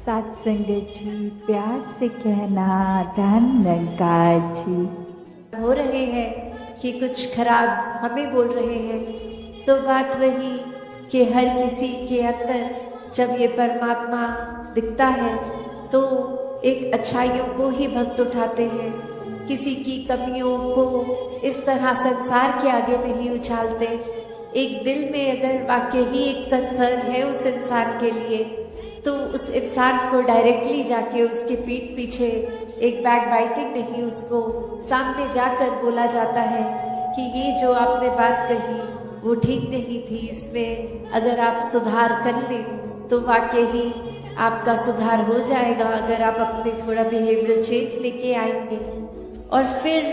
सत्संगत जी, प्यार से कहना धन्यकार जी। हो रहे हैं कि कुछ खराब हमें बोल रहे हैं, तो बात वही कि हर किसी के अंदर जब ये परमात्मा दिखता है तो एक अच्छाइयों को ही भक्त उठाते हैं, किसी की कमियों को इस तरह संसार के आगे नहीं उछालते। एक दिल में अगर वाकई ही एक कंसर्न है उस इंसान के लिए, तो उस इंसान को डायरेक्टली जाके उसके पीठ पीछे एक बैक बाइटिंग नहीं, उसको सामने जाकर बोला जाता है कि ये जो आपने बात कही वो ठीक नहीं थी, इसमें अगर आप सुधार कर लें तो वाकई ही आपका सुधार हो जाएगा, अगर आप अपने थोड़ा बिहेवियरल चेंज लेके आएंगे। और फिर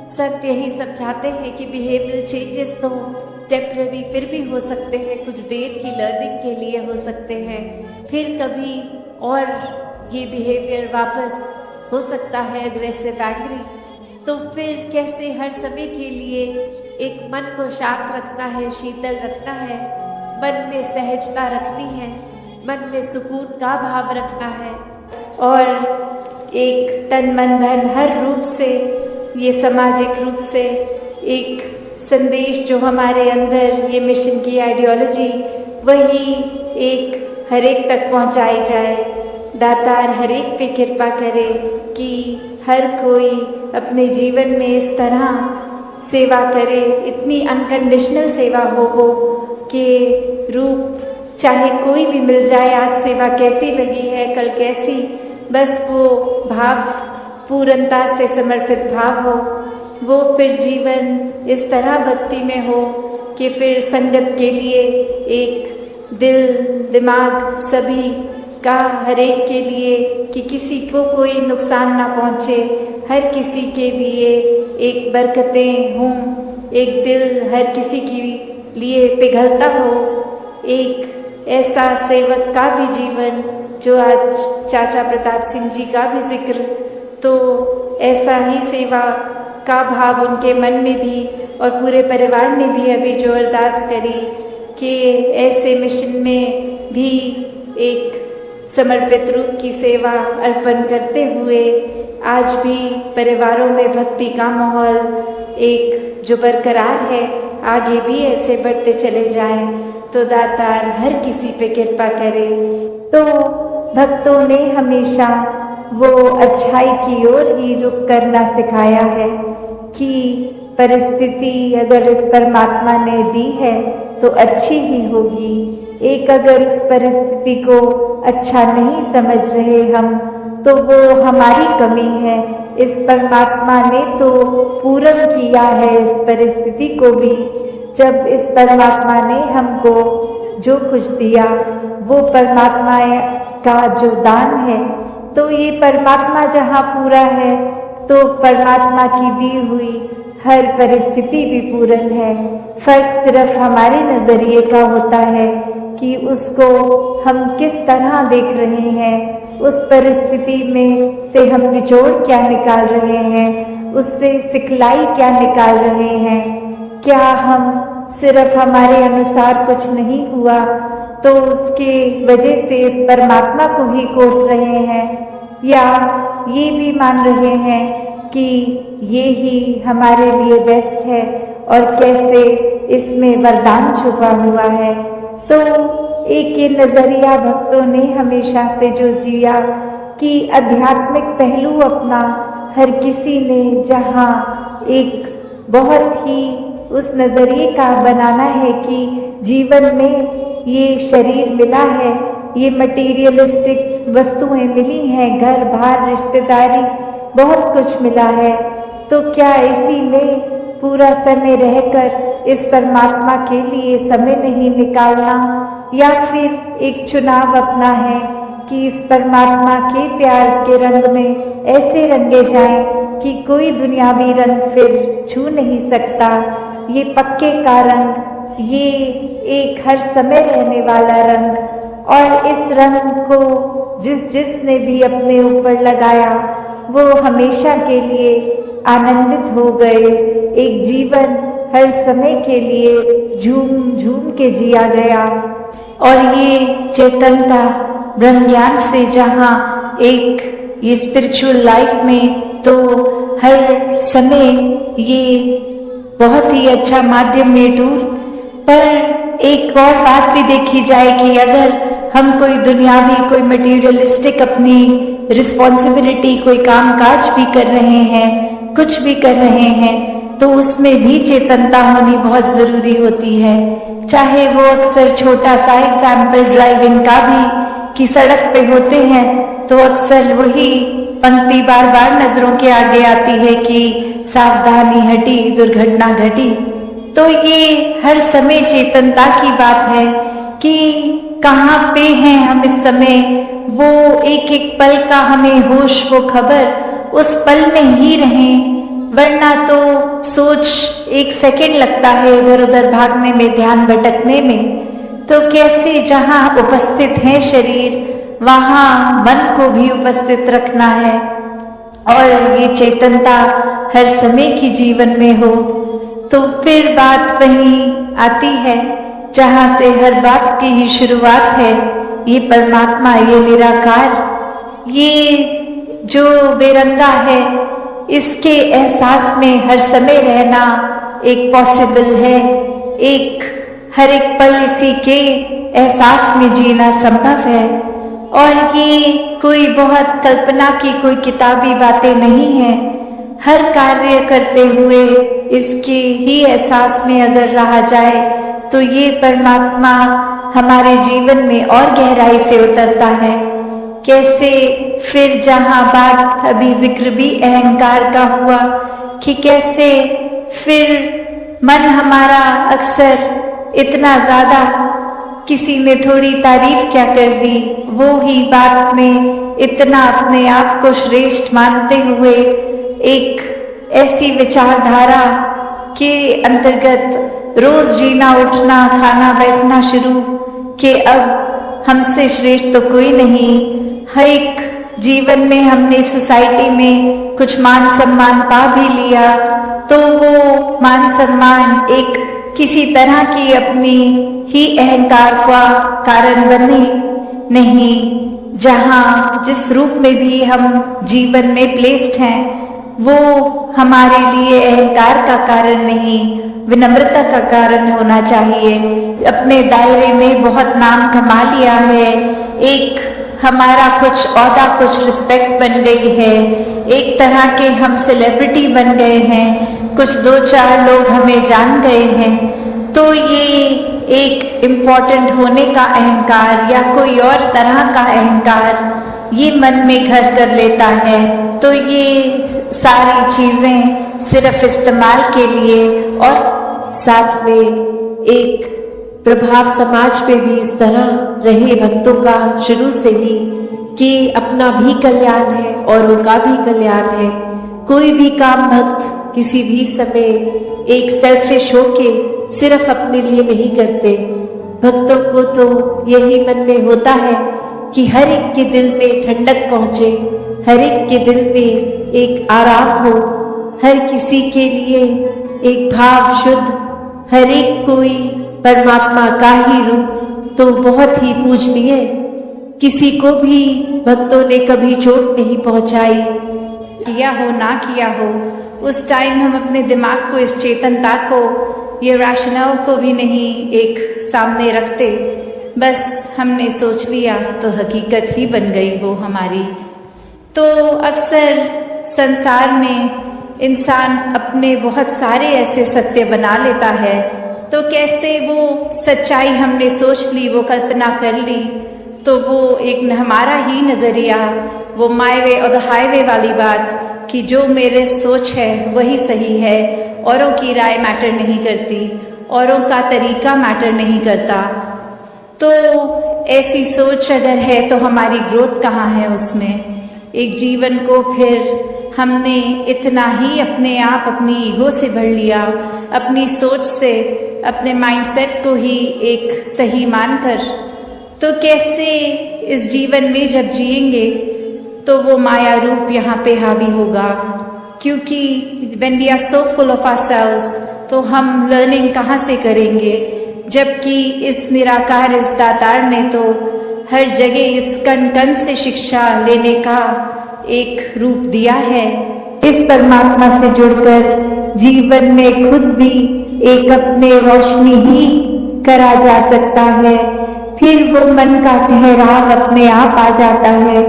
संत यही समझाते हैं कि बिहेवियरल चेंजेस तो टेम्पररी फिर भी हो सकते हैं, कुछ देर की लर्निंग के लिए हो सकते हैं, फिर कभी और ये बिहेवियर वापस हो सकता है एग्रेसिव एंग्री। तो फिर कैसे हर समय के लिए एक मन को शांत रखना है, शीतल रखना है, मन में सहजता रखनी है, मन में सुकून का भाव रखना है, और एक तन मन धन हर रूप से, ये सामाजिक रूप से एक संदेश जो हमारे अंदर ये मिशन की आइडियोलॉजी वही एक हर एक तक पहुंचाई जाए। दातार हर एक पे कृपा करे कि हर कोई अपने जीवन में इस तरह सेवा करे, इतनी अनकंडीशनल सेवा हो कि रूप चाहे कोई भी मिल जाए, आज सेवा कैसी लगी है, कल कैसी, बस वो भाव पूर्णता से समर्पित भाव हो, वो फिर जीवन इस तरह भक्ति में हो कि फिर संगत के लिए एक दिल दिमाग सभी का हर एक के लिए कि किसी को कोई नुकसान ना पहुँचे, हर किसी के लिए एक बरकतें हों, एक दिल हर किसी के लिए पिघलता हो, एक ऐसा सेवक का भी जीवन जो आज चाचा प्रताप सिंह जी का भी जिक्र, तो ऐसा ही सेवा का भाव उनके मन में भी और पूरे परिवार ने भी अभी जो अरदास करी कि ऐसे मिशन में भी एक समर्पित रूप की सेवा अर्पण करते हुए आज भी परिवारों में भक्ति का माहौल एक जो बरकरार है, आगे भी ऐसे बढ़ते चले जाएं, तो दातार हर किसी पे कृपा करे। तो भक्तों ने हमेशा वो अच्छाई की ओर ही रुख करना सिखाया है कि परिस्थिति अगर इस परमात्मा ने दी है तो अच्छी ही होगी। एक अगर उस परिस्थिति को अच्छा नहीं समझ रहे हम, तो वो हमारी कमी है। इस परमात्मा ने तो पूर्ण किया है इस परिस्थिति को भी। जब इस परमात्मा ने हमको जो कुछ दिया वो परमात्मा का जो दान है, तो ये परमात्मा जहाँ पूरा है तो परमात्मा की दी हुई हर परिस्थिति भी पूर्ण है। फर्क सिर्फ हमारे नजरिए का होता है कि उसको हम किस तरह देख रहे हैं, उस परिस्थिति में से हम निचोड़ क्या निकाल रहे हैं, उससे सिखलाई क्या निकाल रहे हैं। क्या हम सिर्फ हमारे अनुसार कुछ नहीं हुआ तो उसके वजह से इस परमात्मा को ही कोस रहे हैं, या ये भी मान रहे हैं कि ये ही हमारे लिए बेस्ट है और कैसे इसमें वरदान छुपा हुआ है। तो एक ये नजरिया भक्तों ने हमेशा से जो जिया कि आध्यात्मिक पहलू अपना हर किसी ने जहाँ एक बहुत ही उस नजरिए का बनाना है कि जीवन में ये शरीर मिला है, ये मटेरियलिस्टिक वस्तुएं मिली हैं, घर बार रिश्तेदारी बहुत कुछ मिला है, तो क्या इसी में पूरा समय रहकर इस परमात्मा के लिए समय नहीं निकालना, या फिर एक चुनाव अपना है कि इस परमात्मा के प्यार के रंग में ऐसे रंगे जाएं कि कोई दुनियावी रंग फिर छू नहीं सकता। ये पक्के का रंग, ये एक हर समय रहने वाला रंग, और इस रंग को जिसने भी अपने ऊपर लगाया वो हमेशा के लिए आनंदित हो गए। एक जीवन हर समय के लिए झूम झूम के जिया गया, और ये चेतनता ब्रह्म ज्ञान से जहाँ एक ये स्पिरिचुअल लाइफ में तो हर समय ये बहुत ही अच्छा माध्यम है टूल। पर एक और बात भी देखी जाए कि अगर हम कोई दुनियावी कोई मटेरियलिस्टिक अपनी रिस्पॉन्सिबिलिटी कोई काम काज भी कर रहे हैं, कुछ भी कर रहे हैं, तो उसमें भी चेतनता होनी बहुत जरूरी होती है। चाहे वो अक्सर छोटा सा एग्जाम्पल ड्राइविंग का भी कि सड़क पे होते हैं तो अक्सर वही पंक्ति बार बार नजरों के आगे आती है कि सावधानी हटी दुर्घटना घटी। तो ये हर समय चेतनता की बात है कि कहाँ पे हैं हम इस समय, वो एक एक पल का हमें होश वो खबर उस पल में ही रहें, वरना तो सोच एक सेकंड लगता है इधर उधर भागने में, ध्यान भटकने में। तो कैसे जहाँ उपस्थित है शरीर वहाँ मन को भी उपस्थित रखना है और ये चेतनता हर समय की जीवन में हो। तो फिर बात वही आती है जहाँ से हर बात की ही शुरुआत है, ये परमात्मा, ये निराकार, ये जो बेरंगा है, इसके एहसास में हर समय रहना एक पॉसिबल है। एक हर एक पल इसी के एहसास में जीना संभव है और ये कोई बहुत कल्पना की कोई किताबी बातें नहीं है। हर कार्य करते हुए इसके ही एहसास में अगर रहा जाए तो ये परमात्मा हमारे जीवन में और गहराई से उतरता है। कैसे फिर जहाँ बात अभी जिक्र भी अहंकार का हुआ कि कैसे फिर मन हमारा अक्सर इतना ज्यादा, किसी ने थोड़ी तारीफ क्या कर दी, वो ही बात में इतना अपने आप को श्रेष्ठ मानते हुए एक ऐसी विचारधारा के अंतर्गत रोज जीना उठना खाना बैठना शुरू कि अब हमसे श्रेष्ठ तो कोई नहीं। हर एक जीवन में हमने सोसाइटी में कुछ मान सम्मान पा भी लिया तो वो मान सम्मान एक किसी तरह की अपनी ही अहंकार का कारण बने नहीं। जहाँ जिस रूप में भी हम जीवन में प्लेस्ड हैं वो हमारे लिए अहंकार का कारण नहीं, विनम्रता का कारण होना चाहिए। अपने दायरे में बहुत नाम कमा लिया है, एक हमारा कुछ औहदा कुछ रिस्पेक्ट बन गई है, एक तरह के हम सेलिब्रिटी बन गए हैं, कुछ दो चार लोग हमें जान गए हैं, तो ये एक इम्पोर्टेंट होने का अहंकार या कोई और तरह का अहंकार ये मन में घर कर लेता है। तो ये सारी चीजें सिर्फ इस्तेमाल के लिए और साथ में एक प्रभाव समाज पे भी इस तरह रहे भक्तों का शुरू से ही कि अपना भी कल्याण है और उनका भी कल्याण है। कोई भी काम भक्त किसी भी समय एक सेल्फिश होके सिर्फ अपने लिए नहीं करते। भक्तों को तो यही मन में होता है कि हर एक के दिल में ठंडक पहुंचे, हर एक के दिल में एक आराम हो, हर किसी के लिए एक भाव शुद्ध, हर एक कोई परमात्मा का ही रूप तो बहुत ही पूजनीय। किसी को भी भक्तों ने कभी चोट नहीं पहुंचाई, किया हो ना किया हो, उस टाइम हम अपने दिमाग को, इस चेतनता को, ये रैशनल को भी नहीं एक सामने रखते, बस हमने सोच लिया तो हकीकत ही बन गई वो हमारी। तो अक्सर संसार में इंसान अपने बहुत सारे ऐसे सत्य बना लेता है, तो कैसे वो सच्चाई हमने सोच ली, वो कल्पना कर ली, तो वो एक हमारा ही नजरिया, वो माय वे और द हाईवे वाली बात कि जो मेरे सोच है वही सही है, औरों की राय मैटर नहीं करती, औरों का तरीका मैटर नहीं करता। तो ऐसी सोच अगर है तो हमारी ग्रोथ कहाँ है उसमें। एक जीवन को फिर हमने इतना ही अपने आप अपनी ईगो से भर लिया, अपनी सोच से, अपने माइंडसेट को ही एक सही मानकर, तो कैसे इस जीवन में जब जिएंगे तो वो माया रूप यहाँ पे हावी होगा। क्योंकि when we are so full of ourselves तो हम लर्निंग कहाँ से करेंगे, जबकि इस निराकार, इस दातार ने तो हर जगह इस कण कण से शिक्षा लेने का एक रूप दिया है। इस परमात्मा से जुड़कर जीवन में खुद भी एक अपने रोशनी ही करा जा सकता है, फिर वो मन का ठहराव अपने आप आ जाता है।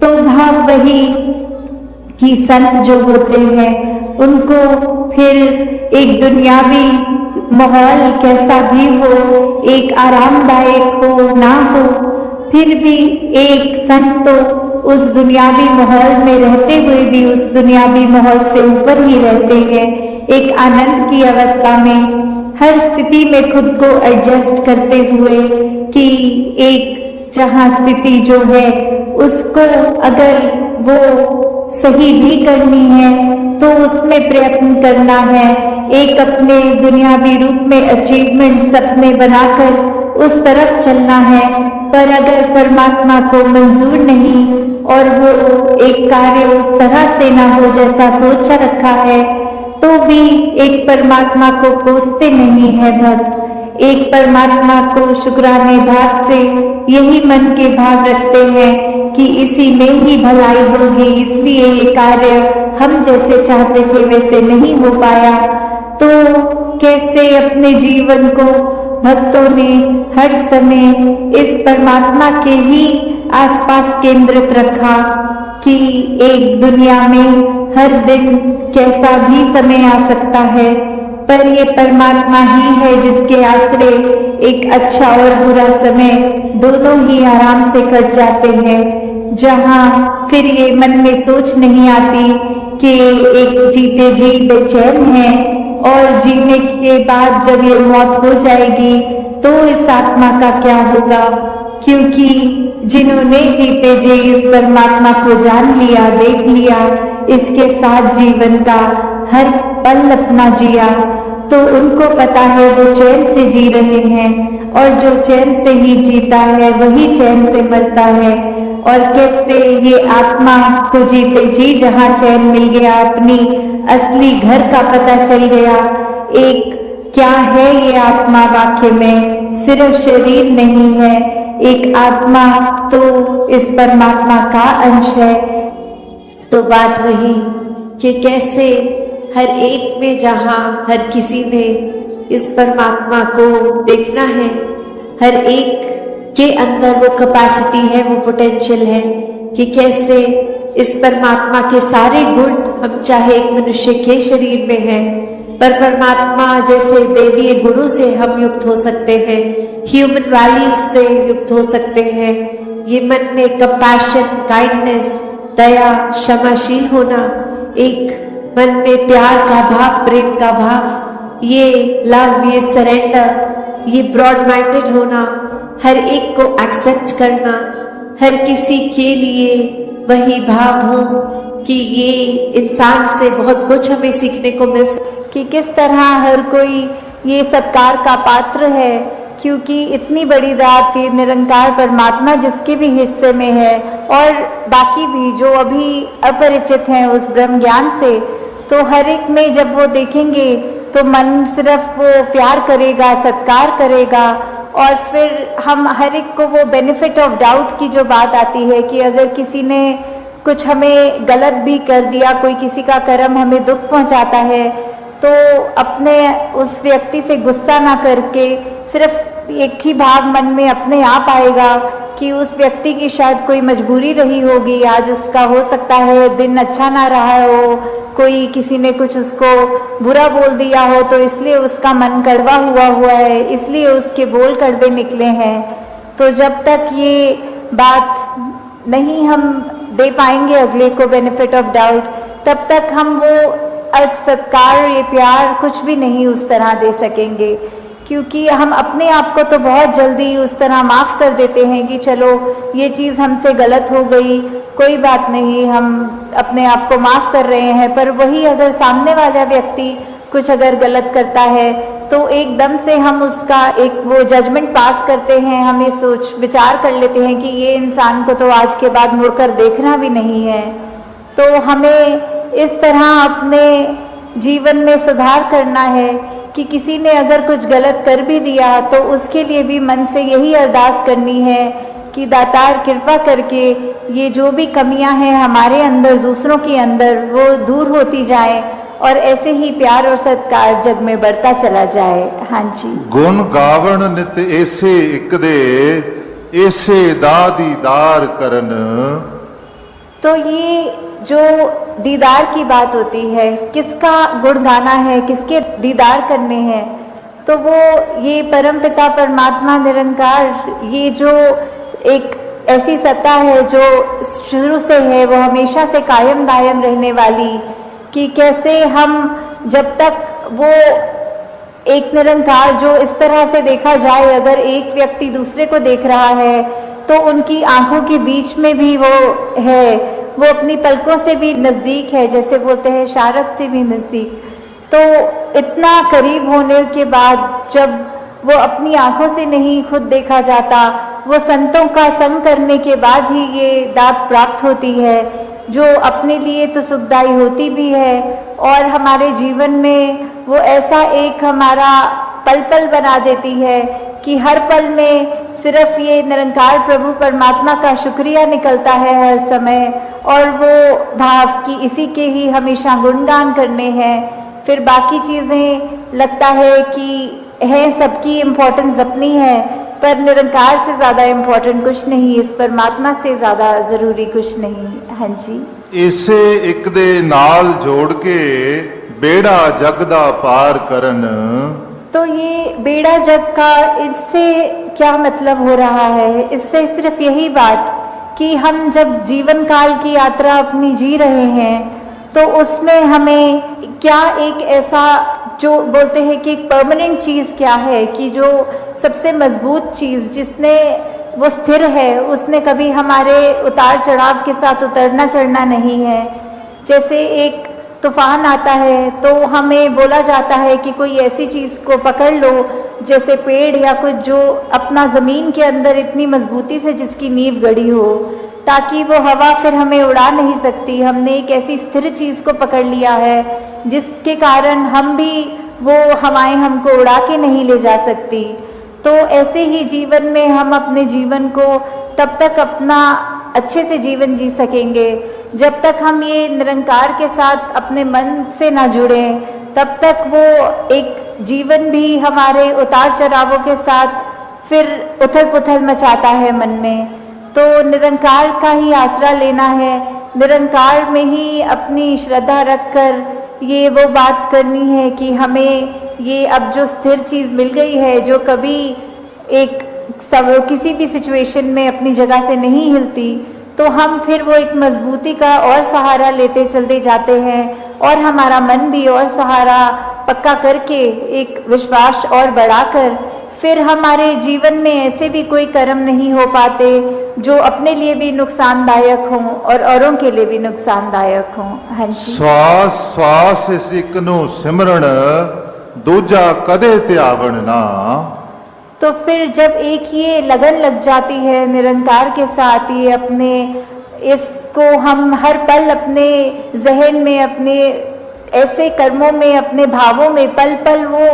तो भाव वही कि संत जो होते हैं उनको फिर एक दुनियावी माहौल कैसा भी हो, एक आरामदायक हो ना हो, फिर भी एक संत तो उस दुनियावी माहौल में रहते हुए भी उस दुनियावी माहौल से ऊपर ही रहते हैं। एक आनंद की अवस्था में हर स्थिति में खुद को एडजस्ट करते हुए कि एक जहाँ स्थिति जो है उसको अगर वो सही भी करनी है तो उसमें प्रयत्न करना है, एक अपने दुनियावी रूप में अचीवमेंट सपने बनाकर उस तरफ चलना है। पर अगर परमात्मा को मंजूर नहीं और वो एक कार्य उस तरह से ना हो जैसा सोचा रखा है, तो भी एक परमात्मा को कोसते नहीं है भक्त, एक परमात्मा को शुक्राने भाव से यही मन के भाव रखते हैं कि इसी में ही भलाई होगी, इसलिए ये कार्य हम जैसे चाहते थे वैसे नहीं हो पाया। तो कैसे अपने जीवन को भक्तों ने हर समय इस परमात्मा के ही आसपास केंद्रित रखा कि एक दुनिया में हर दिन कैसा भी समय आ सकता है, पर ये परमात्मा ही है जिसके आश्रय एक अच्छा और बुरा समय दोनों ही आराम से कट जाते हैं, जहाँ फिर ये मन में सोच नहीं आती कि एक जीते जी बेचैन है और जीने के बाद जब ये मौत हो जाएगी तो इस आत्मा का क्या होगा। क्योंकि जिन्होंने जीते जी इस परमात्मा को जान लिया, देख लिया, इसके साथ जीवन का हर पल अपना जिया, तो उनको पता है वो चैन से जी रहे हैं और जो चैन से ही जीता है वही चैन से मरता है। और कैसे ये आत्मा को जीते जी जहाँ चैन मिल गया, अपनी असली घर का पता चल गया, एक क्या है ये आत्मा वाक्य में, सिर्फ शरीर नहीं है, एक आत्मा तो इस परमात्मा का अंश है। तो बात वही कि कैसे हर एक में जहाँ हर किसी में इस परमात्मा को देखना है, हर एक के अंदर वो कैपेसिटी है, वो पोटेंशियल है कि कैसे इस परमात्मा के सारे गुण हम चाहे एक मनुष्य के शरीर में है, पर परमात्मा जैसे दैवीय गुणों से हम युक्त हो सकते हैं, ह्यूमन वैल्यूज से युक्त हो सकते हैं। ये मन में कंपैशन, काइंडनेस, दया, क्षमाशील होना, एक मन में प्यार का भाव, प्रेम का भाव, ये लव, ये सरेंडर, ये ब्रॉड माइंडेड होना, हर एक को एक्सेप्ट करना, हर किसी के लिए वही भाव हो कि ये इंसान से बहुत कुछ हमें सीखने को मिल सकता कि किस तरह हर कोई ये सत्कार का पात्र है, क्योंकि इतनी बड़ी रात ये निरंकार परमात्मा जिसके भी हिस्से में है और बाकी भी जो अभी अपरिचित हैं उस ब्रह्म ज्ञान से, तो हर एक में जब वो देखेंगे तो मन सिर्फ वो प्यार करेगा, सत्कार करेगा। और फिर हम हर एक को वो बेनिफिट ऑफ डाउट की जो बात आती है कि अगर किसी ने कुछ हमें गलत भी कर दिया, कोई किसी का कर्म हमें दुख पहुंचाता है, तो अपने उस व्यक्ति से गुस्सा ना करके सिर्फ एक ही भाव मन में अपने आप आएगा कि उस व्यक्ति की शायद कोई मजबूरी रही होगी, आज उसका हो सकता है दिन अच्छा ना रहा हो, कोई किसी ने कुछ उसको बुरा बोल दिया हो तो इसलिए उसका मन कड़वा हुआ है, इसलिए उसके बोल कड़वे निकले हैं। तो जब तक ये बात नहीं हम दे पाएंगे अगले को बेनिफिट ऑफ डाउट, तब तक हम वो सत्कार, ये प्यार कुछ भी नहीं उस तरह दे सकेंगे। क्योंकि हम अपने आप को तो बहुत जल्दी उस तरह माफ़ कर देते हैं कि चलो ये चीज़ हमसे गलत हो गई, कोई बात नहीं, हम अपने आप को माफ़ कर रहे हैं। पर वही अगर सामने वाला व्यक्ति कुछ अगर गलत करता है तो एकदम से हम उसका एक वो जजमेंट पास करते हैं, हम ये सोच विचार कर लेते हैं कि ये इंसान को तो आज के बाद मुड़कर देखना भी नहीं है। तो हमें इस तरह अपने जीवन में सुधार करना है कि किसी ने अगर कुछ गलत कर भी दिया तो उसके लिए भी मन से यही अरदास करनी है कि दातार कृपा करके ये जो भी कमियां हैं हमारे अंदर, दूसरों के अंदर, वो दूर होती जाए और ऐसे ही प्यार और सत्कार जग में बढ़ता चला जाए। हाँ जी। गुण गावण नित ऐसे एक दे, ऐसे दा दीदार करन। तो ये जो दीदार की बात होती है, किसका गुण गाना है, किसके दीदार करने हैं, तो वो ये परमपिता परमात्मा निरंकार, ये जो एक ऐसी सत्ता है जो शुरू से है, वो हमेशा से कायम दायम रहने वाली, कि कैसे हम जब तक वो एक निरंकार जो इस तरह से देखा जाए, अगर एक व्यक्ति दूसरे को देख रहा है तो उनकी आंखों के बीच में भी वो है, वो अपनी पलकों से भी नजदीक है, जैसे बोलते हैं शारक से भी नजदीक। तो इतना करीब होने के बाद जब वो अपनी आंखों से नहीं खुद देखा जाता, वो संतों का संग करने के बाद ही ये दात प्राप्त होती है, जो अपने लिए तो सुखदायी होती भी है और हमारे जीवन में वो ऐसा एक हमारा पल पल बना देती है कि हर पल में सिर्फ ये निरंकार प्रभु परमात्मा का शुक्रिया निकलता है हर समय, और वो भाव कि इसी के ही हमेशा गुणगान करने हैं। फिर बाकी चीज़ें लगता है कि है, सबकी इम्पोर्टेंस अपनी है, पर निरंकार से ज़्यादा इम्पोर्टेंट कुछ नहीं, इस परमात्मा से ज़्यादा ज़रूरी कुछ नहीं। हाँ जी। इसे एक दे नाल जोड़ के बेड़ा जग दा पार करन। तो ये बेड़ा जग का, इससे क्या मतलब हो रहा है? इससे सिर्फ यही बात कि हम जब जीवन काल की यात्रा अपनी जी रहे हैं तो उसमें हमें क्या एक ऐसा जो बोलते हैं कि एक परमानेंट चीज़ क्या है, कि जो सबसे मजबूत चीज़ जिसने वो स्थिर है, उसने कभी हमारे उतार चढ़ाव के साथ उतरना चढ़ना नहीं है। जैसे एक तूफान आता है तो हमें बोला जाता है कि कोई ऐसी चीज़ को पकड़ लो, जैसे पेड़ या कुछ जो अपना ज़मीन के अंदर इतनी मजबूती से जिसकी नींव गड़ी हो, ताकि वो हवा फिर हमें उड़ा नहीं सकती। हमने एक ऐसी स्थिर चीज़ को पकड़ लिया है जिसके कारण हम भी, वो हवाएं हमको उड़ा के नहीं ले जा सकती। तो ऐसे ही जीवन में हम अपने जीवन को तब तक अपना अच्छे से जीवन जी सकेंगे जब तक हम ये निरंकार के साथ अपने मन से ना जुड़े, तब तक वो एक जीवन भी हमारे उतार चढ़ावों के साथ फिर उथल पुथल मचाता है मन में। तो निरंकार का ही आसरा लेना है, निरंकार में ही अपनी श्रद्धा रखकर ये वो बात करनी है कि हमें ये अब जो स्थिर चीज़ मिल गई है, जो कभी एक सब किसी भी सिचुएशन में अपनी जगह से नहीं हिलती, तो हम फिर वो एक मजबूती का और सहारा लेते चलते जाते हैं और हमारा मन भी और सहारा पक्का करके एक विश्वास और बढ़ाकर फिर हमारे जीवन में ऐसे भी कोई कर्म नहीं हो पाते जो अपने लिए भी नुकसानदायक हों और औरों के लिए भी नुकसानदायक हों। हाँ जी। श्वास श्वास सिकनु सिमरण दूजा कदे त्यावण ना। तो फिर जब एक ये लगन लग जाती है निरंकार के साथ, ये अपने इसको हम हर पल अपने जहन में, अपने ऐसे कर्मों में, अपने भावों में पल पल, वो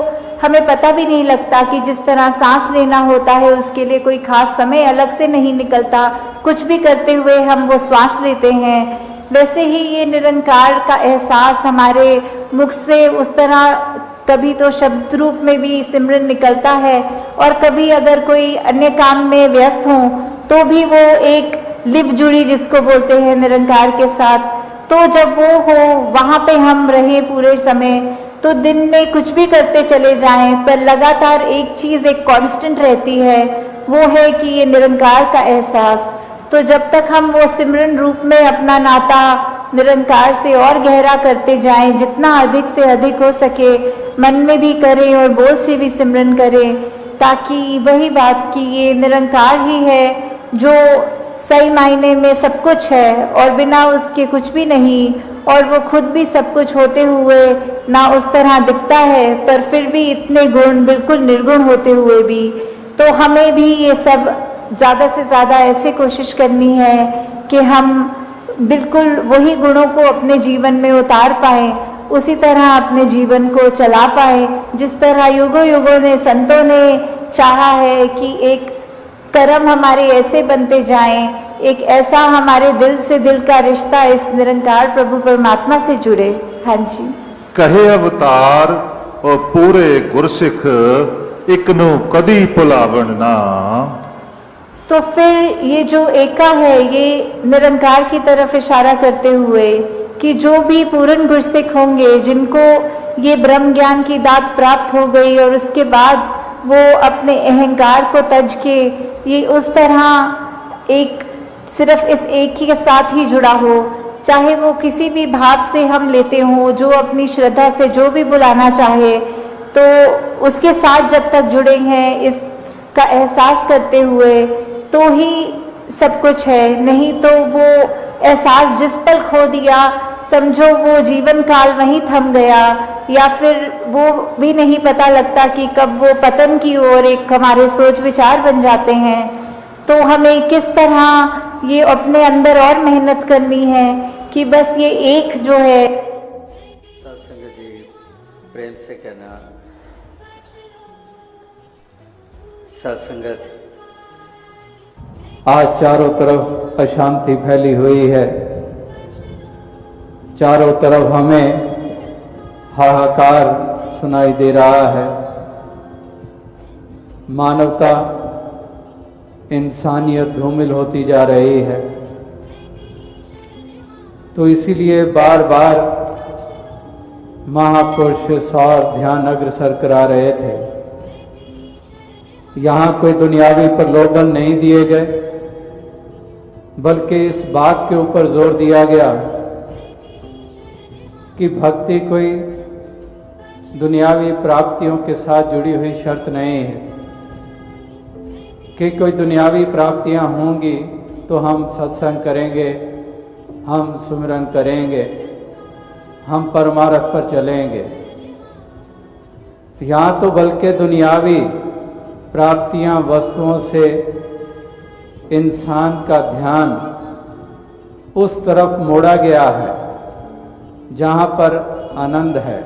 हमें पता भी नहीं लगता कि जिस तरह सांस लेना होता है उसके लिए कोई खास समय अलग से नहीं निकलता, कुछ भी करते हुए हम वो श्वास लेते हैं, वैसे ही ये निरंकार का एहसास हमारे मुख से उस तरह कभी तो शब्द रूप में भी सिमरन निकलता है और कभी अगर कोई अन्य काम में व्यस्त हो तो भी वो एक लिव जुड़ी जिसको बोलते हैं निरंकार के साथ। तो जब वो हो वहाँ पे हम रहे पूरे समय, तो दिन में कुछ भी करते चले जाएं पर लगातार एक चीज़ एक कांस्टेंट रहती है, वो है कि ये निरंकार का एहसास। तो जब तक हम वो सिमरन रूप में अपना नाता निरंकार से और गहरा करते जाएं, जितना अधिक से अधिक हो सके मन में भी करें और बोल से भी सिमरन करें, ताकि वही बात कि ये निरंकार ही है जो सही मायने में सब कुछ है और बिना उसके कुछ भी नहीं, और वो खुद भी सब कुछ होते हुए ना उस तरह दिखता है, पर फिर भी इतने गुण बिल्कुल निर्गुण होते हुए भी। तो हमें भी ये सब ज़्यादा से ज़्यादा ऐसे कोशिश करनी है कि हम बिल्कुल वही गुणों को अपने जीवन में उतार पाएं, उसी तरह अपने जीवन को चला पाएं जिस तरह युगों युगों ने संतों ने चाहा है कि एक कर्म हमारे ऐसे बनते जाएं, एक ऐसा हमारे दिल से दिल का रिश्ता इस निरंकार प्रभु परमात्मा से जुड़े। हाँ जी। कहे अवतार और पूरे गुरसिख एक नु कदी भुलावन ना। तो फिर ये जो एका है, ये निरंकार की तरफ इशारा करते हुए कि जो भी पूर्ण गुरसिख होंगे, जिनको ये ब्रह्म ज्ञान की दात प्राप्त हो गई और उसके बाद वो अपने अहंकार को तज के ये उस तरह एक सिर्फ इस एक ही के साथ ही जुड़ा हो, चाहे वो किसी भी भाव से हम लेते हों, जो अपनी श्रद्धा से जो भी बुलाना चाहे, तो उसके साथ जब तक जुड़े हैं, इसका एहसास करते हुए, तो ही सब कुछ है। नहीं तो वो एहसास जिस पल खो दिया, समझो वो जीवन काल वहीं थम गया, या फिर वो भी नहीं पता लगता कि कब वो पतन की ओर एक हमारे सोच विचार बन जाते हैं। तो हमें किस तरह ये अपने अंदर और मेहनत करनी है कि बस ये एक जो है। सत्संग जी प्रेम से कहना, सत्संगत आज चारों तरफ अशांति फैली हुई है, चारों तरफ हमें हाहाकार सुनाई दे रहा है। मानवता, इंसानियत धूमिल होती जा रही है। तो इसीलिए बार बार महापुरुष और ध्यान अग्रसर करा रहे थे। यहाँ कोई दुनियावी प्रलोभन नहीं दिए गए, बल्कि इस बात के ऊपर जोर दिया गया कि भक्ति कोई दुनियावी प्राप्तियों के साथ जुड़ी हुई शर्त नहीं है कि कोई दुनियावी प्राप्तियां होंगी तो हम सत्संग करेंगे, हम सुमिरन करेंगे, हम परमार्थ पर चलेंगे। यहाँ तो बल्कि दुनियावी प्राप्तियां, वस्तुओं से इंसान का ध्यान उस तरफ मोड़ा गया है जहाँ पर आनंद है।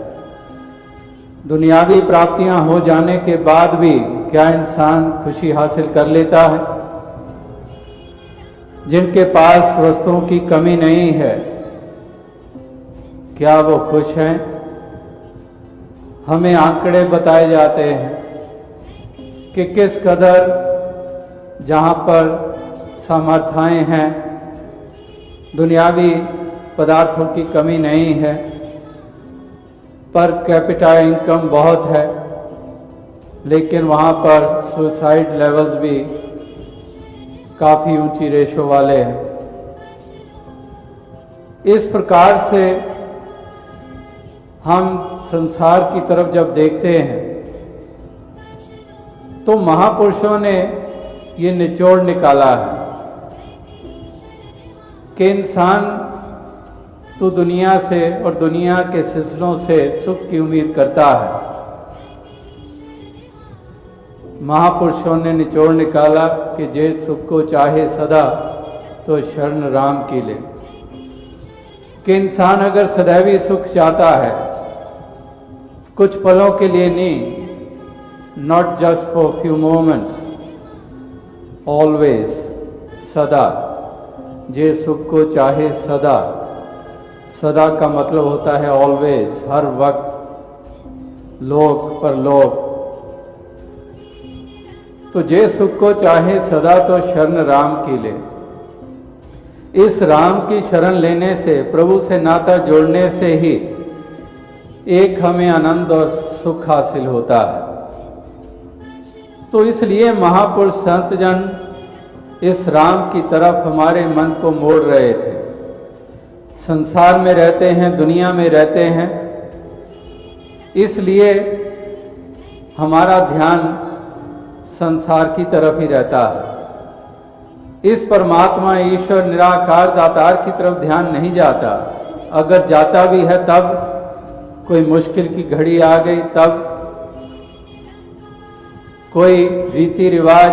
दुनियावी प्राप्तियां हो जाने के बाद भी क्या इंसान खुशी हासिल कर लेता है? जिनके पास वस्तुओं की कमी नहीं है, क्या वो खुश हैं? हमें आंकड़े बताए जाते हैं कि किस कदर जहाँ पर सामर्थ्यें हैं, दुनियावी पदार्थों की कमी नहीं है, पर कैपिटा इनकम बहुत है, लेकिन वहाँ पर सुसाइड लेवल्स भी काफ़ी ऊंची रेशो वाले हैं। इस प्रकार से हम संसार की तरफ जब देखते हैं तो महापुरुषों ने ये निचोड़ निकाला है कि इंसान तो दुनिया से और दुनिया के सिलसिलों से सुख की उम्मीद करता है। महापुरुषों ने निचोड़ निकाला कि जे सुख को चाहे सदा तो शरण राम की ले, कि इंसान अगर सदैवी सुख चाहता है, कुछ पलों के लिए नहीं, not just for few moments, always, सदा, जे सुख को चाहे सदा। सदा का मतलब होता है ऑलवेज, हर वक्त, लोक पर लोक। तो जे सुख को चाहे सदा तो शरण राम की ले। इस राम की शरण लेने से, प्रभु से नाता जोड़ने से ही एक हमें आनंद और सुख हासिल होता है। तो इसलिए महापुरुष संत जन इस राम की तरफ हमारे मन को मोड़ रहे थे। संसार में रहते हैं, दुनिया में रहते हैं, इसलिए हमारा ध्यान संसार की तरफ ही रहता है। इस परमात्मा, ईश्वर, निराकार दातार की तरफ ध्यान नहीं जाता। अगर जाता भी है तब कोई मुश्किल की घड़ी आ गई, तब कोई रीति रिवाज,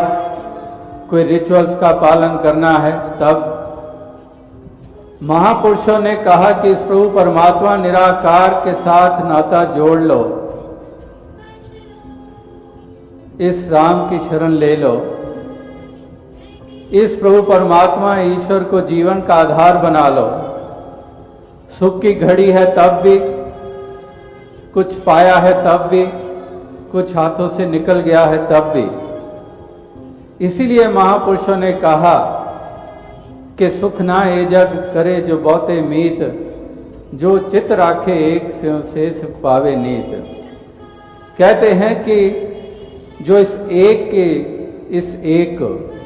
कोई रिचुअल्स का पालन करना है, तब। महापुरुषों ने कहा कि इस प्रभु परमात्मा निराकार के साथ नाता जोड़ लो, इस राम की शरण ले लो, इस प्रभु परमात्मा ईश्वर को जीवन का आधार बना लो। सुख की घड़ी है तब भी, कुछ पाया है तब भी, कुछ हाथों से निकल गया है तब भी। इसीलिए महापुरुषों ने कहा कि सुख ना ए जग करे जो बहुते मीत, जो चित राखे एक स्यों शेष पावे नीत। कहते हैं कि जो इस एक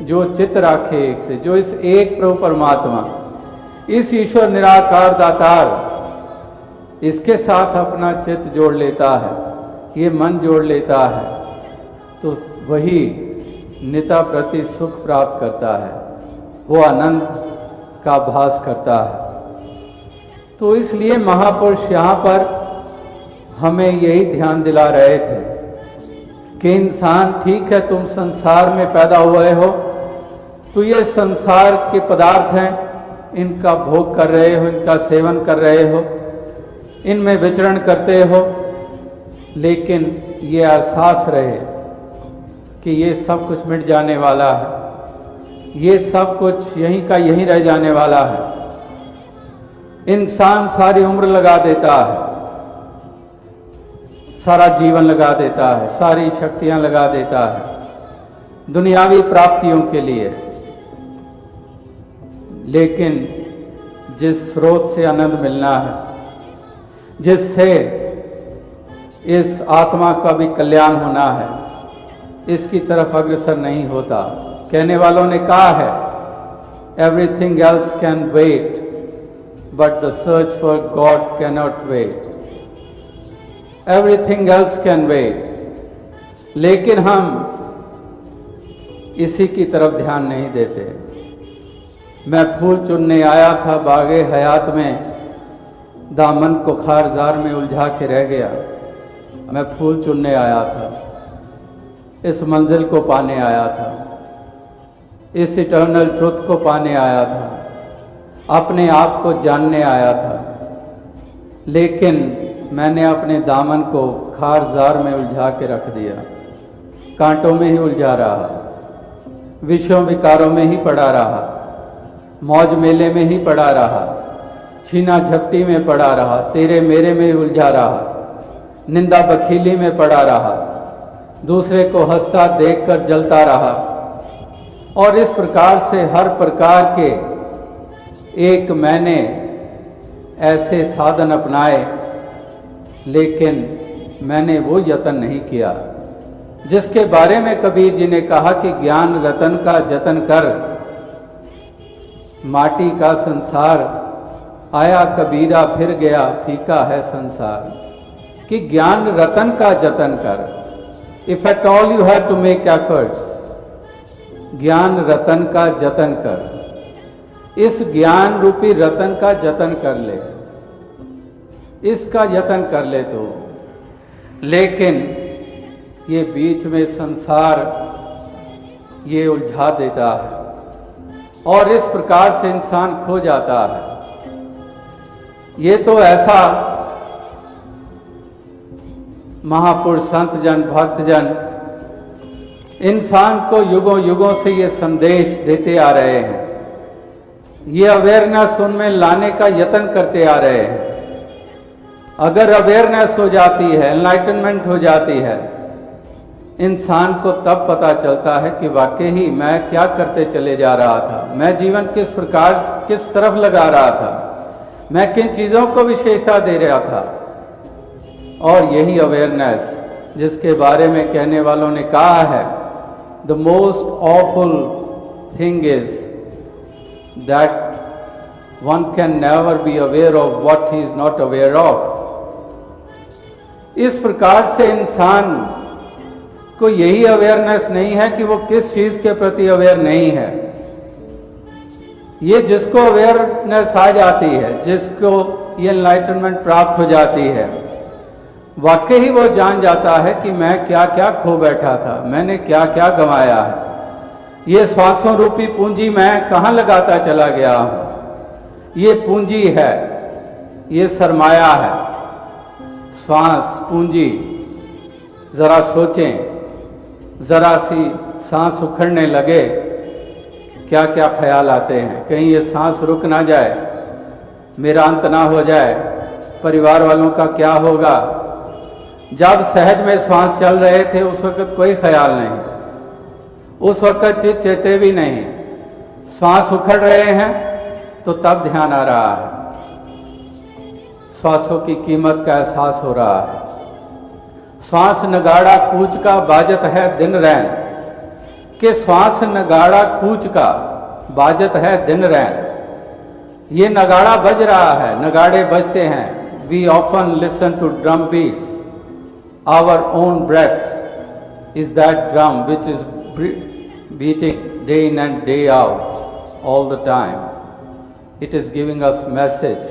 जो चित राखे एक से, जो इस एक प्रभु परमात्मा, इस ईश्वर निराकार दातार, इसके साथ अपना चित्त जोड़ लेता है, ये मन जोड़ लेता है, तो वही निता प्रति सुख प्राप्त करता है, वो आनंद का भास करता है। तो इसलिए महापुरुष यहाँ पर हमें यही ध्यान दिला रहे थे कि इंसान ठीक है, तुम संसार में पैदा हुए हो तो ये संसार के पदार्थ हैं, इनका भोग कर रहे हो, इनका सेवन कर रहे हो, इनमें विचरण करते हो, लेकिन ये एहसास रहे कि ये सब कुछ मिट जाने वाला है, ये सब कुछ यहीं का यहीं रह जाने वाला है। इंसान सारी उम्र लगा देता है, सारा जीवन लगा देता है, सारी शक्तियां लगा देता है दुनियावी प्राप्तियों के लिए, लेकिन जिस स्रोत से आनंद मिलना है, जिससे इस आत्मा का भी कल्याण होना है, इसकी तरफ अग्रसर नहीं होता। कहने वालों ने कहा है, everything else can wait but the search for God can not wait. Everything else can wait, लेकिन हम इसी की तरफ ध्यान नहीं देते। मैं फूल चुनने आया था बागे हयात में, दामन को खारजार में उलझा के रह गया। मैं फूल चुनने आया था, इस मंजिल को पाने आया था, इस इटर्नल ट्रुथ को पाने आया था, अपने आप को जानने आया था, लेकिन मैंने अपने दामन को खारजार में उलझा के रख दिया। कांटों में ही उलझा रहा, विषयों विकारों में ही पड़ा रहा, मौज मेले में ही पड़ा रहा, छीना झपटी में पड़ा रहा, तेरे मेरे में उलझा रहा, निंदा बखीली में पड़ा रहा, दूसरे को हंसता देखकर जलता रहा, और इस प्रकार से हर प्रकार के एक मैंने ऐसे साधन अपनाए, लेकिन मैंने वो यत्न नहीं किया जिसके बारे में कबीर जी ने कहा कि ज्ञान रतन का जतन कर। माटी का संसार आया कबीरा फिर गया, फीका है संसार। कि ज्ञान रतन का जतन कर। If at all you have to make efforts, ज्ञान रतन का जतन कर। इस ज्ञान रूपी रतन का जतन कर ले, इसका यत्न कर ले तो। लेकिन ये बीच में संसार ये उलझा देता है और इस प्रकार से इंसान खो जाता है। ये तो ऐसा महापुरुष संत जन भक्त जन इंसान को युगों युगों से ये संदेश देते आ रहे हैं, ये अवेयरनेस उनमें लाने का यत्न करते आ रहे हैं। अगर अवेयरनेस हो जाती है, एनलाइटनमेंट हो जाती है, इंसान को तब पता चलता है कि वाकई ही मैं क्या करते चले जा रहा था, मैं जीवन किस प्रकार किस तरफ लगा रहा था, मैं किन चीजों को विशेषता दे रहा था। और यही अवेयरनेस जिसके बारे में कहने वालों ने कहा है, the most awful thing is that one can never be aware of what he is not aware of. इस प्रकार से इंसान को यही अवेयरनेस नहीं है कि वो किस चीज के प्रति अवेयर नहीं है। ये जिसको अवेयरनेस आ जाती है, जिसको ये एनलाइटनमेंट प्राप्त हो जाती है, वाकई ही वो जान जाता है कि मैं क्या क्या खो बैठा था, मैंने क्या क्या गंवाया है, ये श्वासों रूपी पूंजी मैं कहाँ लगाता चला गया हूं। ये पूंजी है, ये सरमाया है, श्वास पूंजी। जरा सोचें, जरा सी सांस उखड़ने लगे क्या क्या ख्याल आते हैं, कहीं ये सांस रुक ना जाए, मेरा अंत ना हो जाए, परिवार वालों का क्या होगा। जब सहज में श्वास चल रहे थे उस वक्त कोई ख्याल नहीं, उस वक्त चित चेते भी नहीं। श्वास उखड़ रहे हैं तो तब ध्यान आ रहा है, श्वासों की कीमत का एहसास हो रहा है। श्वास नगाड़ा कूच का बाजत है दिन रैन, के श्वास नगाड़ा कूच का बाजत है दिन रैन। ये नगाड़ा बज रहा है, नगाड़े बजते हैं। We often listen to drum beats, our own breath is that drum which is beating day in and day out all the time. It is giving us message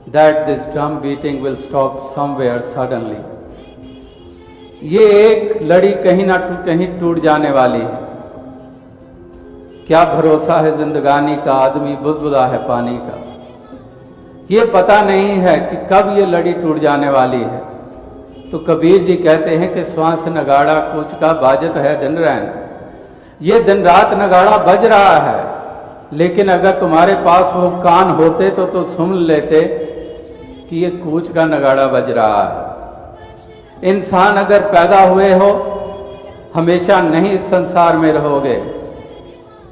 that this drum beating will stop somewhere suddenly. ये एक लड़ी कहीं ना कहीं टूट जाने वाली है। क्या भरोसा है जिंदगानी का, आदमी बुदबुदा है पानी का। ये पता नहीं है कि कब ये लड़ी टूट जाने वाली है। तो कबीर जी कहते हैं कि श्वास नगाड़ा कूच का बाजत है दिन रैन। ये दिन रात नगाड़ा बज रहा है, लेकिन अगर तुम्हारे पास वो कान होते तो सुन लेते कि ये कूच का नगाड़ा बज रहा है। इंसान अगर पैदा हुए हो, हमेशा नहीं इस संसार में रहोगे,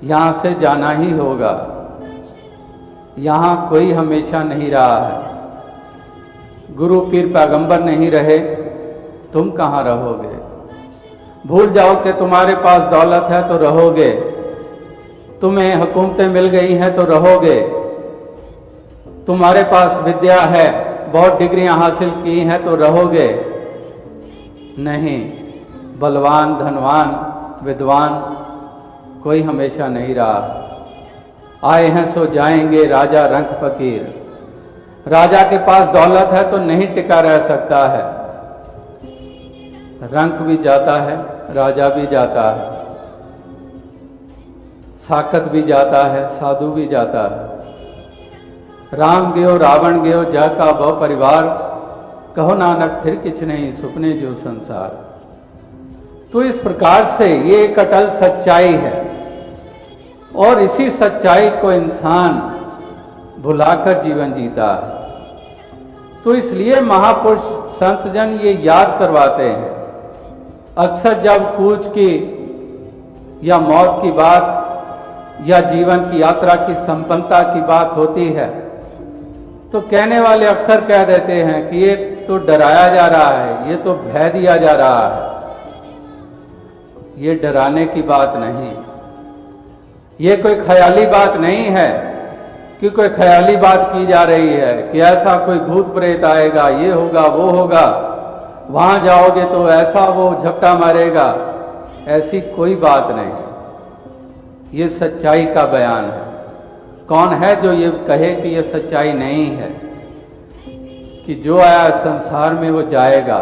यहां से जाना ही होगा। यहां कोई हमेशा नहीं रहा है। गुरु पीर पैगंबर नहीं रहे, तुम कहां रहोगे। भूल जाओ कि तुम्हारे पास दौलत है तो रहोगे, तुम्हें हुकूमतें मिल गई हैं तो रहोगे, तुम्हारे पास विद्या है, बहुत डिग्रियां हासिल की हैं तो रहोगे। नहीं, बलवान, धनवान, विद्वान कोई हमेशा नहीं रहा। आए हैं सो जाएंगे राजा रंक फकीर। राजा के पास दौलत है तो नहीं टिका रह सकता है। रंक भी जाता है, राजा भी जाता है, साकत भी जाता है, साधु भी जाता है। राम गयो रावण गयो जा का बहु परिवार, कहो नानक फिर किछ नहीं सुपने जो संसार। तो इस प्रकार से ये एक अटल सच्चाई है, और इसी सच्चाई को इंसान भुलाकर जीवन जीता है। तो इसलिए महापुरुष संत जन ये याद करवाते हैं। अक्सर जब कूच की या मौत की बात या जीवन की यात्रा की संपन्नता की बात होती है, तो कहने वाले अक्सर कह देते हैं कि ये तो डराया जा रहा है, ये तो भय दिया जा रहा है। ये डराने की बात नहीं, ये कोई ख्याली बात नहीं है कि कोई ख्याली बात की जा रही है कि ऐसा कोई भूत प्रेत आएगा, ये होगा, वो होगा, वहां जाओगे तो ऐसा वो झपटा मारेगा। ऐसी कोई बात नहीं। ये सच्चाई का बयान है। कौन है जो ये कहे कि ये सच्चाई नहीं है, कि जो आया संसार में वो जाएगा।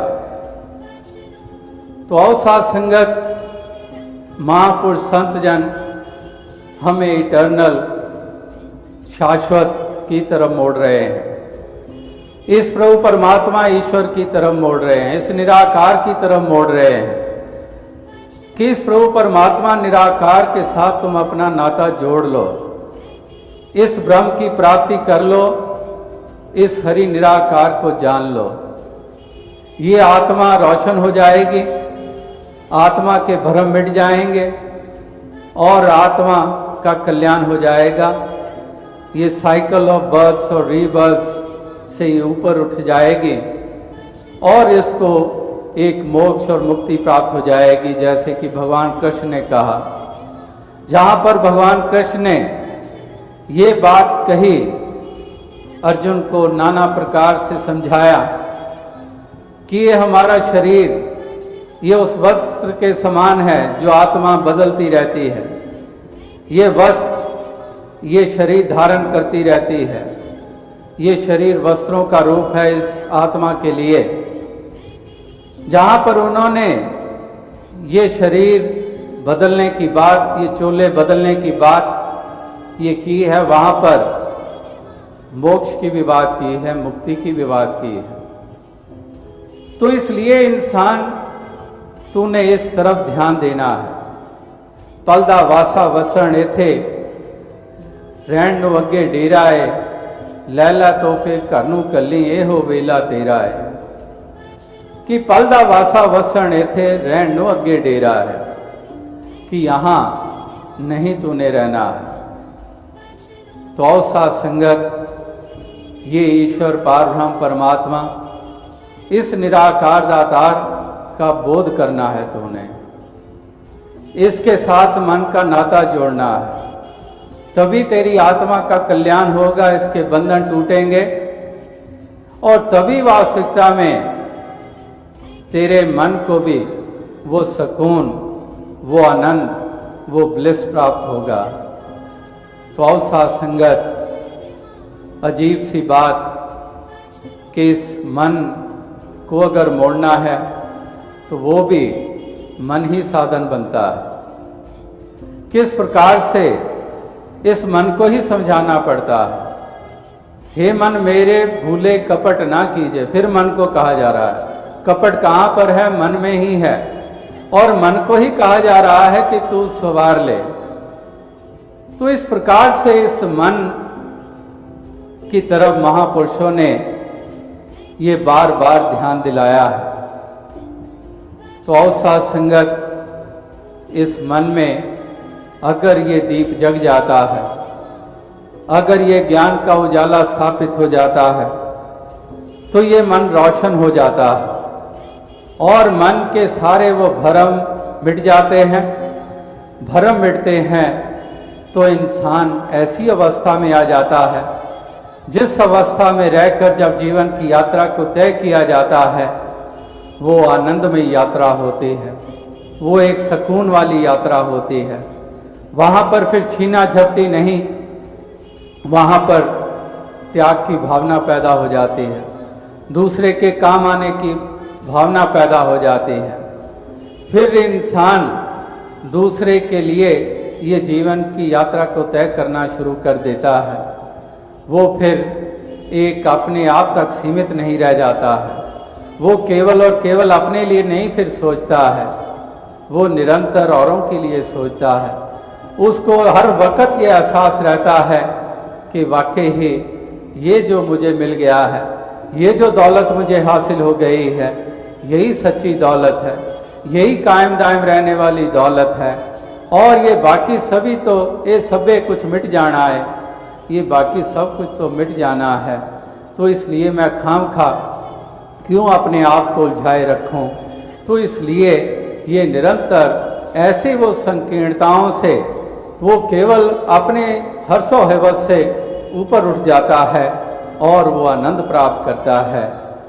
तो आओ साथ संगत, महापुरुष संत जन हमें इटर्नल शाश्वत की तरफ मोड़ रहे हैं। इस प्रभु परमात्मा ईश्वर की तरफ मोड़ रहे हैं, इस निराकार की तरफ मोड़ रहे हैं कि इस प्रभु परमात्मा निराकार के साथ तुम अपना नाता जोड़ लो, इस ब्रह्म की प्राप्ति कर लो, इस हरि निराकार को जान लो। ये आत्मा रोशन हो जाएगी, आत्मा के भ्रम मिट जाएंगे और आत्मा का कल्याण हो जाएगा। ये साइकिल ऑफ बर्थ्स और रीबर्थ से ये ऊपर उठ जाएगी और इसको एक मोक्ष और मुक्ति प्राप्त हो जाएगी। जैसे कि भगवान कृष्ण ने कहा, जहां पर भगवान कृष्ण ने ये बात कही, अर्जुन को नाना प्रकार से समझाया कि ये हमारा शरीर ये उस वस्त्र के समान है जो आत्मा बदलती रहती है। ये वस्त्र ये शरीर धारण करती रहती है। ये शरीर वस्त्रों का रूप है इस आत्मा के लिए। जहां पर उन्होंने ये शरीर बदलने की बात, ये चोले बदलने की बात ये की है, वहां पर मोक्ष की भी बात की है, मुक्ति की भी बात की है। तो इसलिए इंसान तूने इस तरफ ध्यान देना है। पलदा वासा वसण एथे ਰਹਿਣ ਨੂੰ ਅੱਗੇ ਡੇਰਾ ਏ, ਲੈਲਾ ਤੋਹਫੇ ਘਰ ਨੂੰ ਕੱਲੀ ਇਹੋ ਵੇਲਾ ਤੇਰਾ ਏ। कि पल दा वासा वसन इथे रहन नो अगे डेरा है, कि यहाँ नहीं तूने रहना है। तो आओ साथ संगत, ये ईश्वर पारब्रह्म परमात्मा इस निराकार दातार का बोध करना है तूने, इसके साथ मन का नाता जोड़ना है, तभी तेरी आत्मा का कल्याण होगा, इसके बंधन टूटेंगे और तभी वास्तविकता में तेरे मन को भी वो सुकून, वो आनंद, वो ब्लिस प्राप्त होगा। तो आओ साथ संगत, अजीब सी बात कि इस मन को अगर मोड़ना है तो वो भी मन ही साधन बनता है। किस प्रकार से इस मन को ही समझाना पड़ता है, हे मन मेरे भूले कपट ना कीजिए। फिर मन को कहा जा रहा है, कपट कहाँ पर है? मन में ही है, और मन को ही कहा जा रहा है कि तू सवार ले। तो इस प्रकार से इस मन की तरफ महापुरुषों ने ये बार बार ध्यान दिलाया है। तो आओ साथ संगत, इस मन में अगर ये दीप जग जाता है, अगर ये ज्ञान का उजाला स्थापित हो जाता है, तो ये मन रोशन हो जाता है और मन के सारे वो भ्रम मिट जाते हैं। भ्रम मिटते हैं तो इंसान ऐसी अवस्था में आ जाता है जिस अवस्था में रहकर जब जीवन की यात्रा को तय किया जाता है, वो आनंदमय यात्रा होती है, वो एक सुकून वाली यात्रा होती है। वहाँ पर फिर छीना झपटी नहीं, वहाँ पर त्याग की भावना पैदा हो जाती है, दूसरे के काम आने की भावना पैदा हो जाती है। फिर इंसान दूसरे के लिए ये जीवन की यात्रा को तय करना शुरू कर देता है। वो फिर एक अपने आप तक सीमित नहीं रह जाता है, वो केवल और केवल अपने लिए नहीं फिर सोचता है, वो निरंतर औरों के लिए सोचता है। उसको हर वक्त ये एहसास रहता है कि वाकई ही ये जो मुझे मिल गया है, ये जो दौलत मुझे हासिल हो गई है, यही सच्ची दौलत है, यही कायम दायम रहने वाली दौलत है। और ये बाकी सभी तो ये सबे कुछ मिट जाना है, ये बाकी सब कुछ तो मिट जाना है। तो इसलिए मैं खामखा क्यों अपने आप को उलझाए रखूं। तो इसलिए ये निरंतर ऐसे वो संकीर्णताओं से वो केवल अपने हर्षो हवस से ऊपर उठ जाता है और वो आनंद प्राप्त करता है।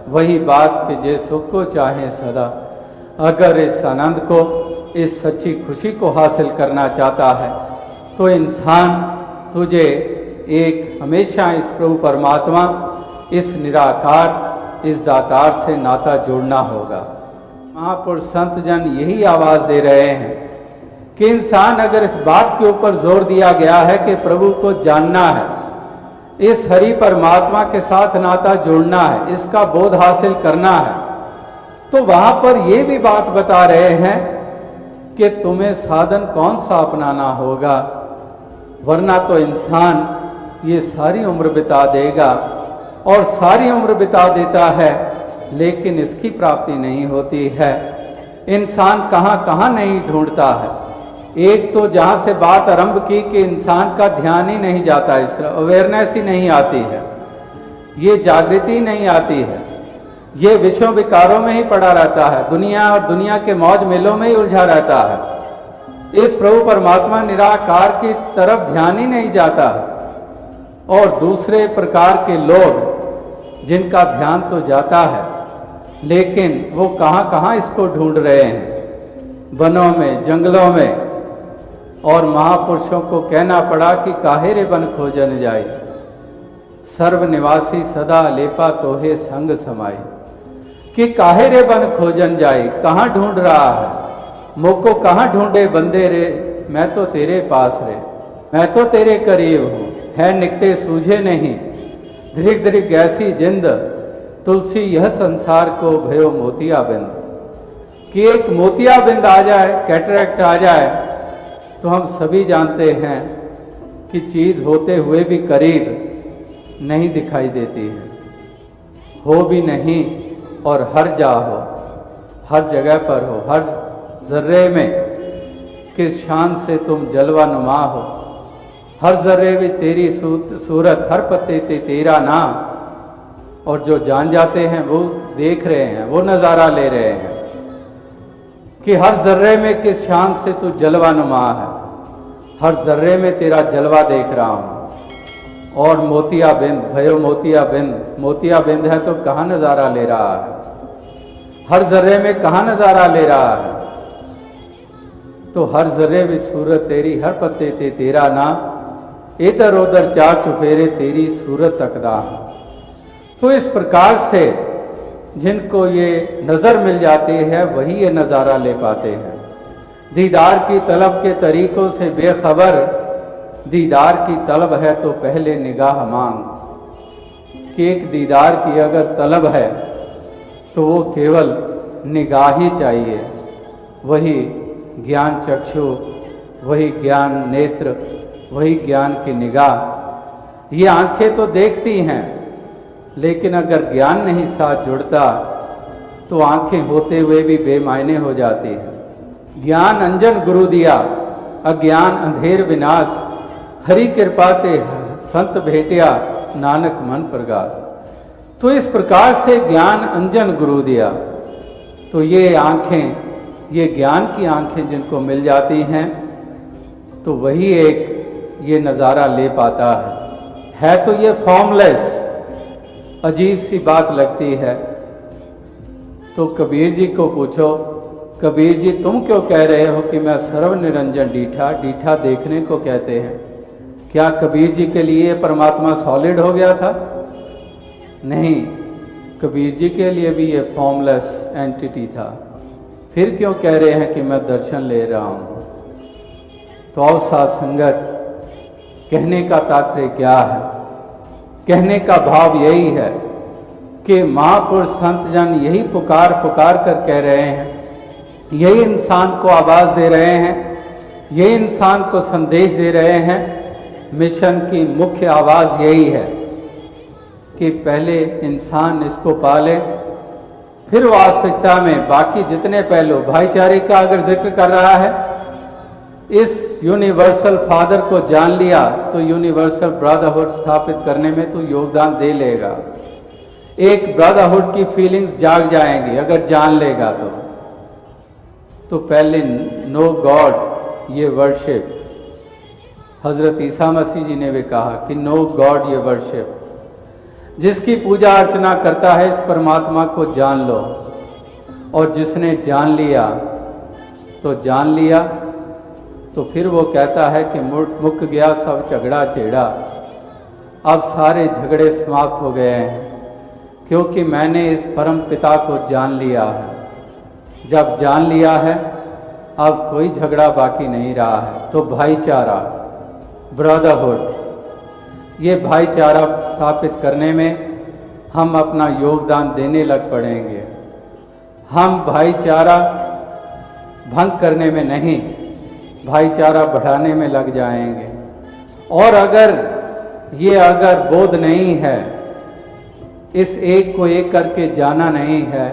वही बात कि जे सुख को चाहे सदा, अगर इस आनंद को, इस सच्ची खुशी को हासिल करना चाहता है तो इंसान तुझे एक हमेशा इस प्रभु परमात्मा, इस निराकार, इस दातार से नाता जोड़ना होगा। महापुरुष संत जन यही आवाज दे रहे हैं कि इंसान अगर इस बात के ऊपर जोर दिया गया है कि प्रभु को जानना है, इस हरि परमात्मा के साथ नाता जोड़ना है, इसका बोध हासिल करना है, तो वहां पर यह भी बात बता रहे हैं कि तुम्हें साधन कौन सा अपनाना होगा, वरना तो इंसान ये सारी उम्र बिता देगा और सारी उम्र बिता देता है लेकिन इसकी प्राप्ति नहीं होती है। इंसान कहाँ कहाँ नहीं ढूंढता है। एक तो जहाँ से बात आरंभ की कि इंसान का ध्यान ही नहीं जाता, इस तरह अवेयरनेस ही नहीं आती है, ये जागृति नहीं आती है, ये विषयों विकारों में ही पड़ा रहता है, दुनिया और दुनिया के मौज मेलों में ही उलझा रहता है। इस प्रभु परमात्मा निराकार की तरफ ध्यान ही नहीं जाता है। और दूसरे प्रकार के लोग जिनका ध्यान तो जाता है लेकिन वो कहाँ कहाँ इसको ढूंढ रहे हैं, वनों में, जंगलों में। और महापुरुषों को कहना पड़ा कि काहे रे बन खोजन जाए, सर्व निवासी सदा लेपा तोहे संग समाई। कि काहे रे बन खोजन जाए, कहाँ ढूंढ रहा है, मोको कहाँ ढूंढे बंदे रे, मैं तो तेरे पास रे, मैं तो तेरे करीब हूँ, है निकटे सूझे नहीं, धृग धृग ऐसी जिंद, तुलसी यह संसार को भयो मोतिया बिंद। कि एक मोतिया बिंद आ जाए, कैटरैक्ट आ जाए, तो हम सभी जानते हैं कि चीज होते हुए भी करीब नहीं दिखाई देती है, हो भी नहीं और हर जा हो, हर जगह पर हो, हर जर्रे में किस शान से तुम जलवा नुमा हो, हर जर्रे में तेरी सूरत, हर पत्ते पे तेरा नाम। और जो जान जाते हैं वो देख रहे हैं, वो नज़ारा ले रहे हैं कि हर जर्रे में किस शान से तू जलवा नुमा है, हर जर्रे में तेरा जलवा देख रहा हूं। और मोतिया बिंद भयो मोतिया बिंद, मोतिया बिंद है तो कहाँ नज़ारा ले रहा है, हर जर्रे में कहाँ नज़ारा ले रहा है। तो हर जर्रे में सूरत तेरी, हर पत्ते ते तेरा नाम, इधर उधर चार चुफेरे तेरी सूरत तकदा। तो इस प्रकार से जिनको ये नज़र मिल जाती है वही ये नज़ारा ले पाते हैं। दीदार की तलब के तरीकों से बेखबर, दीदार की तलब है तो पहले निगाह मांग। कि एक दीदार की अगर तलब है तो वो केवल निगाह ही चाहिए, वही ज्ञान चक्षु, वही ज्ञान नेत्र, वही ज्ञान की निगाह। ये आंखें तो देखती हैं, लेकिन अगर ज्ञान नहीं साथ जुड़ता तो आंखें होते हुए भी बेमायने हो जाती हैं। ज्ञान अंजन गुरु दिया, अज्ञान अंधेर विनाश, हरि कृपा ते संत भेटिया, नानक मन प्रगास। तो इस प्रकार से ज्ञान अंजन गुरु दिया। तो ये आंखें, ये ज्ञान की आंखें जिनको मिल जाती हैं तो वही एक ये नज़ारा ले पाता है। तो ये फॉर्मलेस अजीब सी बात लगती है। तो कबीर जी को पूछो, कबीर जी तुम क्यों कह रहे हो कि मैं सर्व निरंजन डीठा, डीठा देखने को कहते हैं। क्या कबीर जी के लिए परमात्मा सॉलिड हो गया था? नहीं, कबीर जी के लिए भी ये फॉर्मलेस एंटिटी था। फिर क्यों कह रहे हैं कि मैं दर्शन ले रहा हूं? तो आओ साथ संगत, कहने का तात्पर्य क्या है? कहने का भाव यही है कि महापुरुष संत जन यही पुकार पुकार कर कह रहे हैं, यही इंसान को आवाज दे रहे हैं, यही इंसान को संदेश दे रहे हैं। मिशन की मुख्य आवाज यही है कि पहले इंसान इसको पाले, फिर वास्तविकता में बाकी जितने पहलू, भाईचारे का अगर जिक्र कर रहा है, इस यूनिवर्सल फादर को जान लिया तो यूनिवर्सल ब्रदरहुड स्थापित करने में तो योगदान दे लेगा। एक ब्रदरहुड की फीलिंग्स जाग जाएंगी अगर जान लेगा तो पहले नो गॉड ये वर्शिप। हजरत ईसा मसीह जी ने भी कहा कि नो गॉड ये वर्शिप। जिसकी पूजा अर्चना करता है इस परमात्मा को जान लो। और जिसने जान लिया तो फिर वो कहता है कि मुक गया सब झगड़ा चेड़ा। अब सारे झगड़े समाप्त हो गए हैं क्योंकि मैंने इस परम पिता को जान लिया है। जब जान लिया है अब कोई झगड़ा बाकी नहीं रहा है। तो भाईचारा, ब्रदरहुड, ये भाईचारा स्थापित करने में हम अपना योगदान देने लग पड़ेंगे। हम भाईचारा भंग करने में नहीं, भाईचारा बढ़ाने में लग जाएंगे। और अगर बोध नहीं है, इस एक को एक करके जाना नहीं है,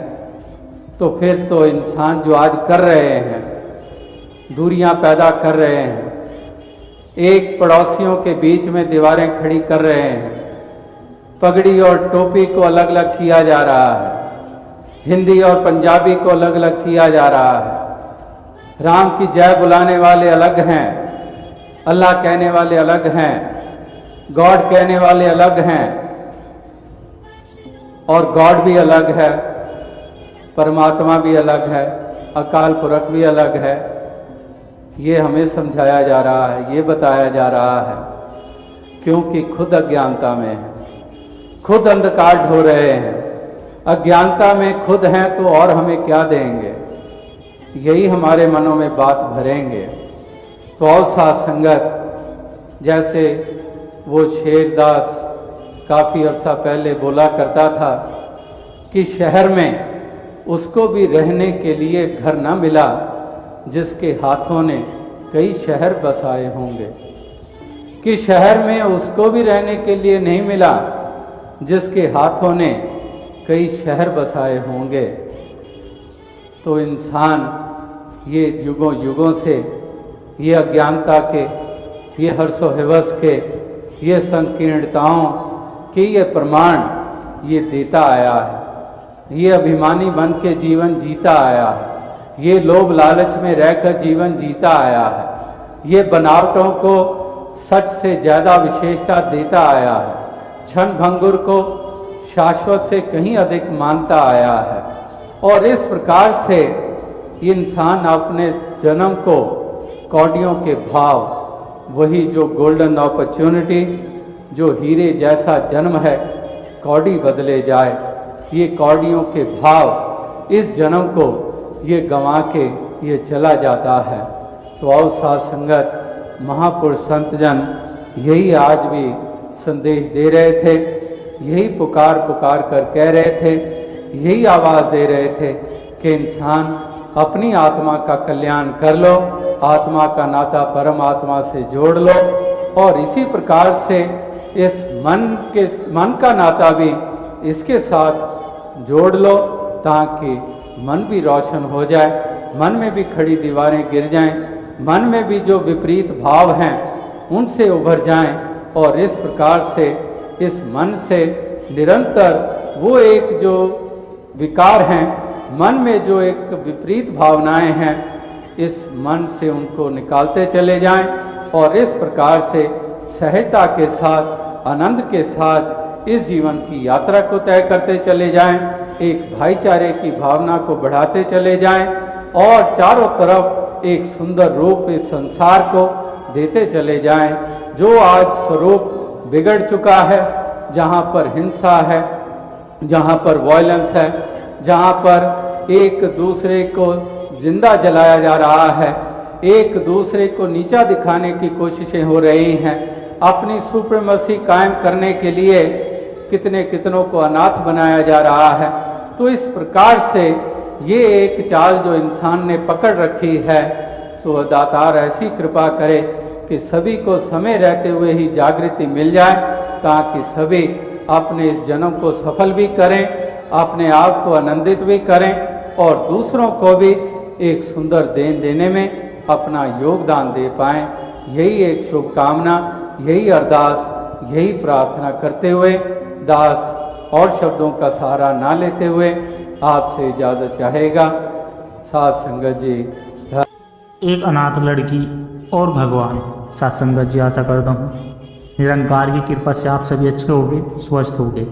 तो फिर तो इंसान जो आज कर रहे हैं, दूरियां पैदा कर रहे हैं, एक पड़ोसियों के बीच में दीवारें खड़ी कर रहे हैं, पगड़ी और टोपी को अलग अलग किया जा रहा है, हिंदी और पंजाबी को अलग अलग किया जा रहा है, राम की जय बुलाने वाले अलग हैं, अल्लाह कहने वाले अलग हैं, गॉड कहने वाले अलग हैं, और गॉड भी अलग है, परमात्मा भी अलग है, अकाल पुरख भी अलग है। ये हमें समझाया जा रहा है, ये बताया जा रहा है, क्योंकि खुद अज्ञानता में है, खुद अंधकार ढो रहे हैं, अज्ञानता में खुद हैं तो और हमें क्या देंगे, यही हमारे मनों में बात भरेंगे। तो और साथ संगत, जैसे वो शेरदास काफ़ी अरसा पहले बोला करता था कि शहर में उसको भी रहने के लिए घर न मिला जिसके हाथों ने कई शहर बसाए होंगे। कि शहर में उसको भी रहने के लिए नहीं मिला जिसके हाथों ने कई शहर बसाए होंगे। तो इंसान ये युगों युगों से ये अज्ञानता के, ये हर्षो हवस के, ये संकीर्णताओं के ये प्रमाण ये देता आया है। ये अभिमानी बन के जीवन जीता आया है। ये लोभ लालच में रहकर जीवन जीता आया है। ये बनावटों को सच से ज़्यादा विशेषता देता आया है। क्षण भंगुर को शाश्वत से कहीं अधिक मानता आया है। और इस प्रकार से इंसान अपने जन्म को कौड़ियों के भाव, वही जो गोल्डन अपॉर्चुनिटी, जो हीरे जैसा जन्म है, कौड़ी बदले जाए, ये कौड़ियों के भाव इस जन्म को ये गंवा के ये चला जाता है। तो आओ साध संगत, महापुरुष संत जन यही आज भी संदेश दे रहे थे, यही पुकार पुकार कर कह रहे थे, यही आवाज़ दे रहे थे कि इंसान अपनी आत्मा का कल्याण कर लो, आत्मा का नाता परमात्मा से जोड़ लो, और इसी प्रकार से इस मन का नाता भी इसके साथ जोड़ लो, ताकि मन भी रोशन हो जाए, मन में भी खड़ी दीवारें गिर जाएं, मन में भी जो विपरीत भाव हैं उनसे उभर जाएं, और इस प्रकार से इस मन से निरंतर वो एक जो विकार हैं, मन में जो एक विपरीत भावनाएं हैं, इस मन से उनको निकालते चले जाएं, और इस प्रकार से सहजता के साथ, आनंद के साथ इस जीवन की यात्रा को तय करते चले जाएं, एक भाईचारे की भावना को बढ़ाते चले जाएं, और चारों तरफ एक सुंदर रूप इस संसार को देते चले जाएं। जो आज स्वरूप बिगड़ चुका है, जहाँ पर हिंसा है, जहाँ पर वायलेंस है, जहाँ पर एक दूसरे को जिंदा जलाया जा रहा है, एक दूसरे को नीचा दिखाने की कोशिशें हो रही हैं, अपनी सुप्रीमेसी कायम करने के लिए कितनों को अनाथ बनाया जा रहा है। तो इस प्रकार से ये एक चाल जो इंसान ने पकड़ रखी है, तो दातार ऐसी कृपा करे कि सभी को समय रहते हुए ही जागृति मिल जाए, ताकि सभी अपने इस जन्म को सफल भी करें, अपने आप को आनंदित भी करें, और दूसरों को भी एक सुंदर देन देने में अपना योगदान दे पाएं। यही एक शुभकामना, यही अरदास, यही प्रार्थना करते हुए दास और शब्दों का सहारा ना लेते हुए आपसे इजाज़त चाहेगा। साध संगत जी, एक अनाथ लड़की और भगवान। साध संगत जी, आशा करता हूँ निरंकार की कृपा से आप सभी अच्छे होंगे, स्वस्थ होंगे।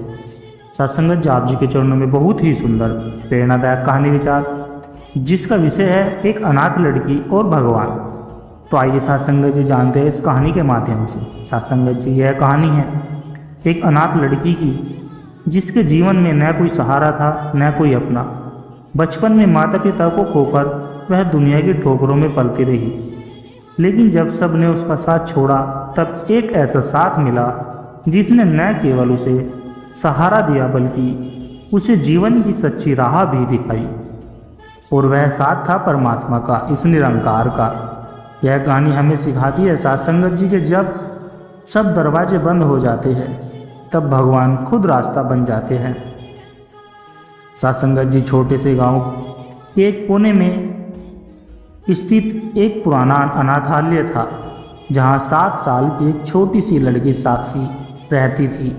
साध संगत जी, आप जी के चरणों में बहुत ही सुंदर प्रेरणादायक कहानी विचार, जिसका विषय है एक अनाथ लड़की और भगवान। तो आइए साध संगत जी जानते हैं इस कहानी के माध्यम से। साध संगत जी, यह कहानी है एक अनाथ लड़की की, जिसके जीवन में न कोई सहारा था न कोई अपना। बचपन में माता पिता को खोकर वह दुनिया की ठोकरों में पलती रही, लेकिन जब सब ने उसका साथ छोड़ा, तब एक ऐसा साथ मिला जिसने न केवल उसे सहारा दिया, बल्कि उसे जीवन की सच्ची राह भी दिखाई। और वह साथ था परमात्मा का, इस निरंकार का। यह कहानी हमें सिखाती है साध संगत जी के जब सब दरवाजे बंद हो जाते हैं, तब भगवान खुद रास्ता बन जाते हैं। साध संगत जी, छोटे से गांव एक कोने में स्थित एक पुराना अनाथालय था, जहां 7 साल की एक छोटी सी लड़की साक्षी रहती थी।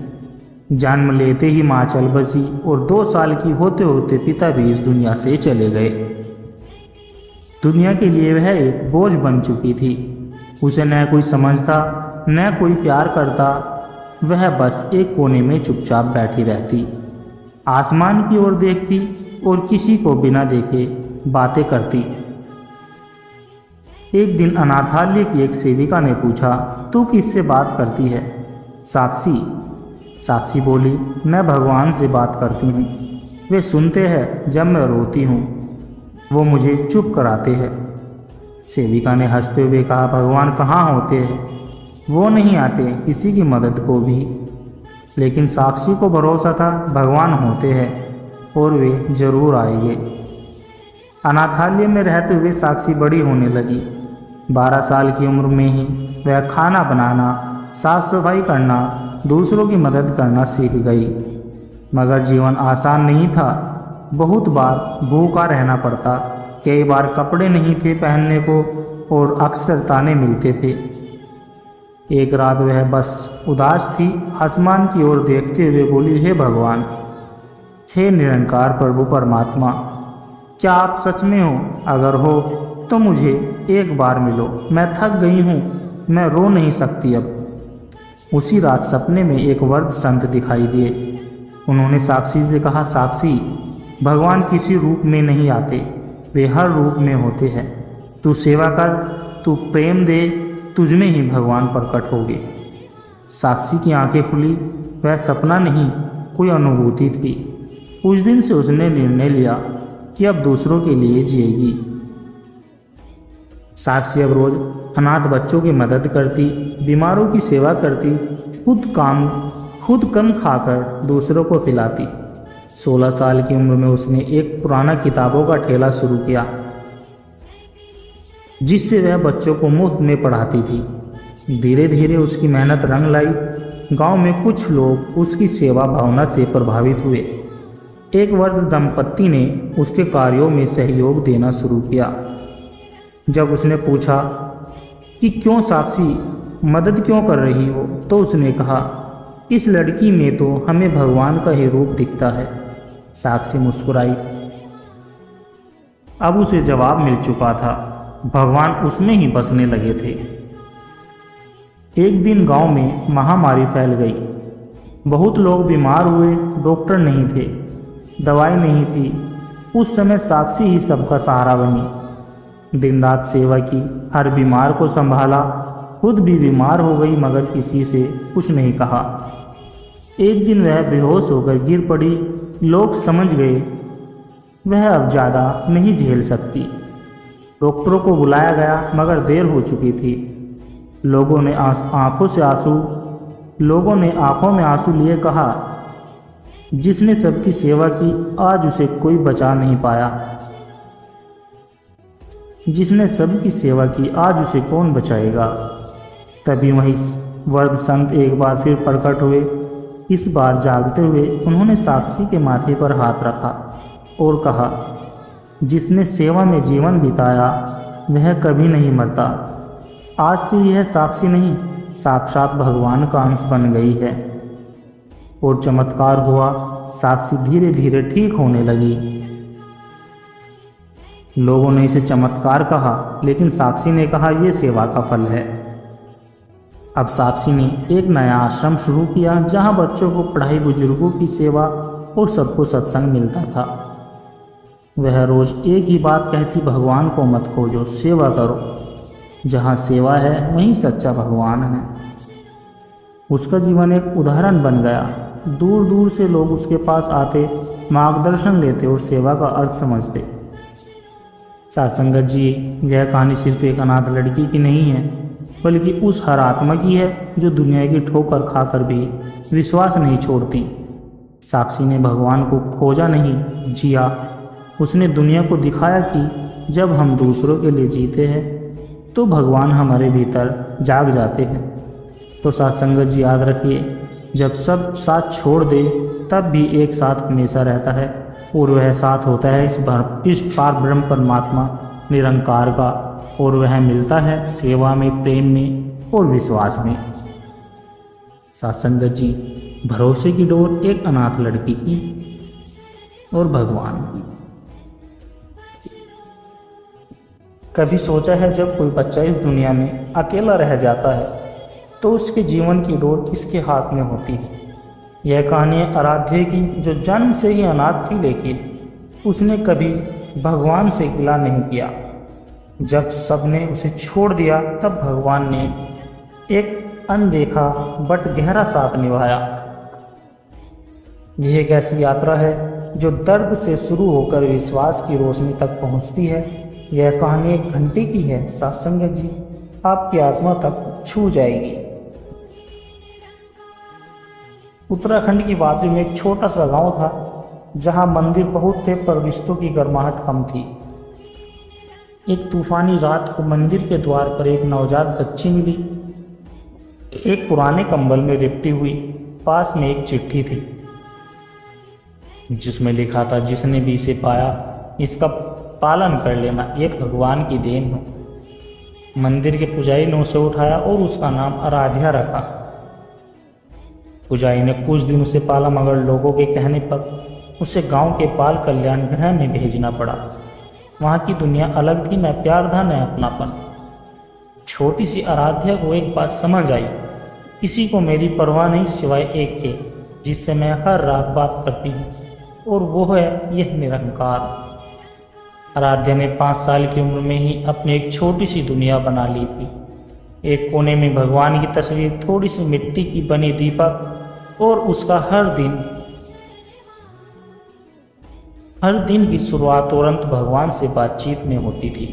जन्म लेते ही माँ चल बसी, और 2 साल की होते होते पिता भी इस दुनिया से चले गए। दुनिया के लिए वह एक बोझ बन चुकी थी। उसे न कोई समझता न कोई प्यार करता, वह बस एक कोने में चुपचाप बैठी रहती, आसमान की ओर देखती और किसी को बिना देखे बातें करती। एक दिन अनाथालय की एक सेविका ने पूछा, तू किससे बात करती है? साक्षी बोली, मैं भगवान से बात करती हूँ। वे सुनते हैं जब मैं रोती हूँ, वो मुझे चुप कराते हैं। सेविका ने हंसते हुए कहा, भगवान कहाँ होते हैं? वो नहीं आते किसी की मदद को भी। लेकिन साक्षी को भरोसा था भगवान होते हैं और वे जरूर आएंगे। अनाथालय में रहते हुए साक्षी बड़ी होने लगी। 12 साल की उम्र में ही वह खाना बनाना साफ सफाई करना, दूसरों की मदद करना सीख गई। मगर जीवन आसान नहीं था। बहुत बार भूखा रहना पड़ता, कई बार कपड़े नहीं थे पहनने को और अक्सर ताने मिलते थे। एक रात वह बस उदास थी, आसमान की ओर देखते हुए बोली, हे भगवान, हे निरंकार प्रभु परमात्मा, क्या आप सच में हो? अगर हो तो मुझे एक बार मिलो, मैं थक गई हूँ, मैं रो नहीं सकती अब। उसी रात सपने में एक वृद्ध संत दिखाई दिए। उन्होंने साक्षी से कहा, साक्षी, भगवान किसी रूप में नहीं आते, वे हर रूप में होते हैं। तू सेवा कर, तू प्रेम दे, तुझमें ही भगवान प्रकट होंगे। साक्षी की आंखें खुली। वह सपना नहीं, कोई अनुभूति थी। उस दिन से उसने निर्णय लिया कि अब दूसरों के लिए जिएगी। साक्षी अब रोज अनाथ बच्चों की मदद करती, बीमारों की सेवा करती, खुद कम खाकर दूसरों को खिलाती। 16 साल की उम्र में उसने एक पुराना किताबों का ठेला शुरू किया, जिससे वह बच्चों को मुफ्त में पढ़ाती थी। धीरे धीरे उसकी मेहनत रंग लाई। गांव में कुछ लोग उसकी सेवा भावना से प्रभावित हुए। एक वृद्ध दंपत्ति ने उसके कार्यों में सहयोग देना शुरू किया। जब उसने पूछा कि क्यों साक्षी, मदद क्यों कर रही हो, तो उसने कहा, इस लड़की में तो हमें भगवान का ही रूप दिखता है। साक्षी मुस्कुराई। अब उसे जवाब मिल चुका था, भगवान उसमें ही बसने लगे थे। एक दिन गांव में महामारी फैल गई। बहुत लोग बीमार हुए, डॉक्टर नहीं थे, दवाई नहीं थी। उस समय साक्षी ही सबका सहारा बनी। दिन रात सेवा की, हर बीमार को संभाला, खुद भी बीमार हो गई मगर किसी से कुछ नहीं कहा। एक दिन वह बेहोश होकर गिर पड़ी। लोग समझ गए वह अब ज़्यादा नहीं झेल सकती। डॉक्टरों को बुलाया गया मगर देर हो चुकी थी। लोगों ने आंखों में आंसू लिए कहा, जिसने सबकी सेवा की आज उसे कोई बचा नहीं पाया। जिसने सबकी सेवा की आज उसे कौन बचाएगा। तभी वहीं वृद्ध संत एक बार फिर प्रकट हुए। इस बार जागते हुए उन्होंने साक्षी के माथे पर हाथ रखा और कहा, जिसने सेवा में जीवन बिताया वह कभी नहीं मरता। आज से यह साक्षी नहीं, साक्षात भगवान का अंश बन गई है। और चमत्कार हुआ। साक्षी धीरे धीरे ठीक होने लगी। लोगों ने इसे चमत्कार कहा, लेकिन साक्षी ने कहा, यह सेवा का फल है। अब साक्षी ने एक नया आश्रम शुरू किया, जहां बच्चों को पढ़ाई, बुजुर्गों की सेवा और सबको सत्संग मिलता था। वह रोज एक ही बात कहती, भगवान को मत खोजो, सेवा करो। जहाँ सेवा है वहीं सच्चा भगवान है। उसका जीवन एक उदाहरण बन गया। दूर दूर से लोग उसके पास आते, मार्गदर्शन लेते और सेवा का अर्थ समझते। सासंगत जी, यह कहानी सिर्फ एक अनाथ लड़की की नहीं है, बल्कि उस हर आत्मा की है जो दुनिया की ठोकर खाकर भी विश्वास नहीं छोड़ती। साक्षी ने भगवान को खोजा नहीं, जिया। उसने दुनिया को दिखाया कि जब हम दूसरों के लिए जीते हैं तो भगवान हमारे भीतर जाग जाते हैं। तो सासंगत जी, याद रखिए, जब सब साथ छोड़ दे तब भी एक साथ हमेशा रहता है, और वह साथ होता है इस पार ब्रह्म परमात्मा निरंकार का, और वह मिलता है सेवा में, प्रेम में और विश्वास में। सासंगत जी, भरोसे की डोर एक अनाथ लड़की की और भगवान की। कभी सोचा है जब कोई बच्चा इस दुनिया में अकेला रह जाता है तो उसके जीवन की डोर किसके हाथ में होती है? यह कहानी आराध्य की, जो जन्म से ही अनाथ थी, लेकिन उसने कभी भगवान से गिला नहीं किया। जब सबने उसे छोड़ दिया तब भगवान ने एक अनदेखा बट गहरा साथ निभाया। यह एक ऐसी यात्रा है जो दर्द से शुरू होकर विश्वास की रोशनी तक पहुंचती है। यह कहानी एक घंटे की है। सत्संग जी, आपकी आत्मा तक छू जाएगी। उत्तराखंड की वादी में एक छोटा सा गांव था, जहां मंदिर बहुत थे पर रिश्तों की गर्माहट कम थी। एक तूफानी रात को मंदिर के द्वार पर एक नवजात बच्ची मिली। एक पुराने कंबल में लिपटी हुई पास में एक चिट्ठी थी जिसमें लिखा था, जिसने भी इसे पाया इसका पालन कर लेना, ये भगवान की देन हो। मंदिर के पुजारी ने उसे उठाया और उसका नाम आराध्या रखा। पुजारी ने कुछ दिन उसे पाला, मगर लोगों के कहने पर उसे गांव के बाल कल्याण गृह में भेजना पड़ा। वहां की दुनिया अलग थी, न प्यार था न अपनापन। छोटी सी आराध्या को एक बात समझ आई, किसी को मेरी परवाह नहीं सिवाय एक के, जिससे मैं हर रात बात करती हूँ, और वो है यह निरंकार। आराध्या ने 5 साल की उम्र में ही अपनी एक छोटी सी दुनिया बना ली थी। एक कोने में भगवान की तस्वीर, थोड़ी सी मिट्टी की बनी दीपक, और उसका हर दिन की शुरुआत तुरंत भगवान से बातचीत में होती थी।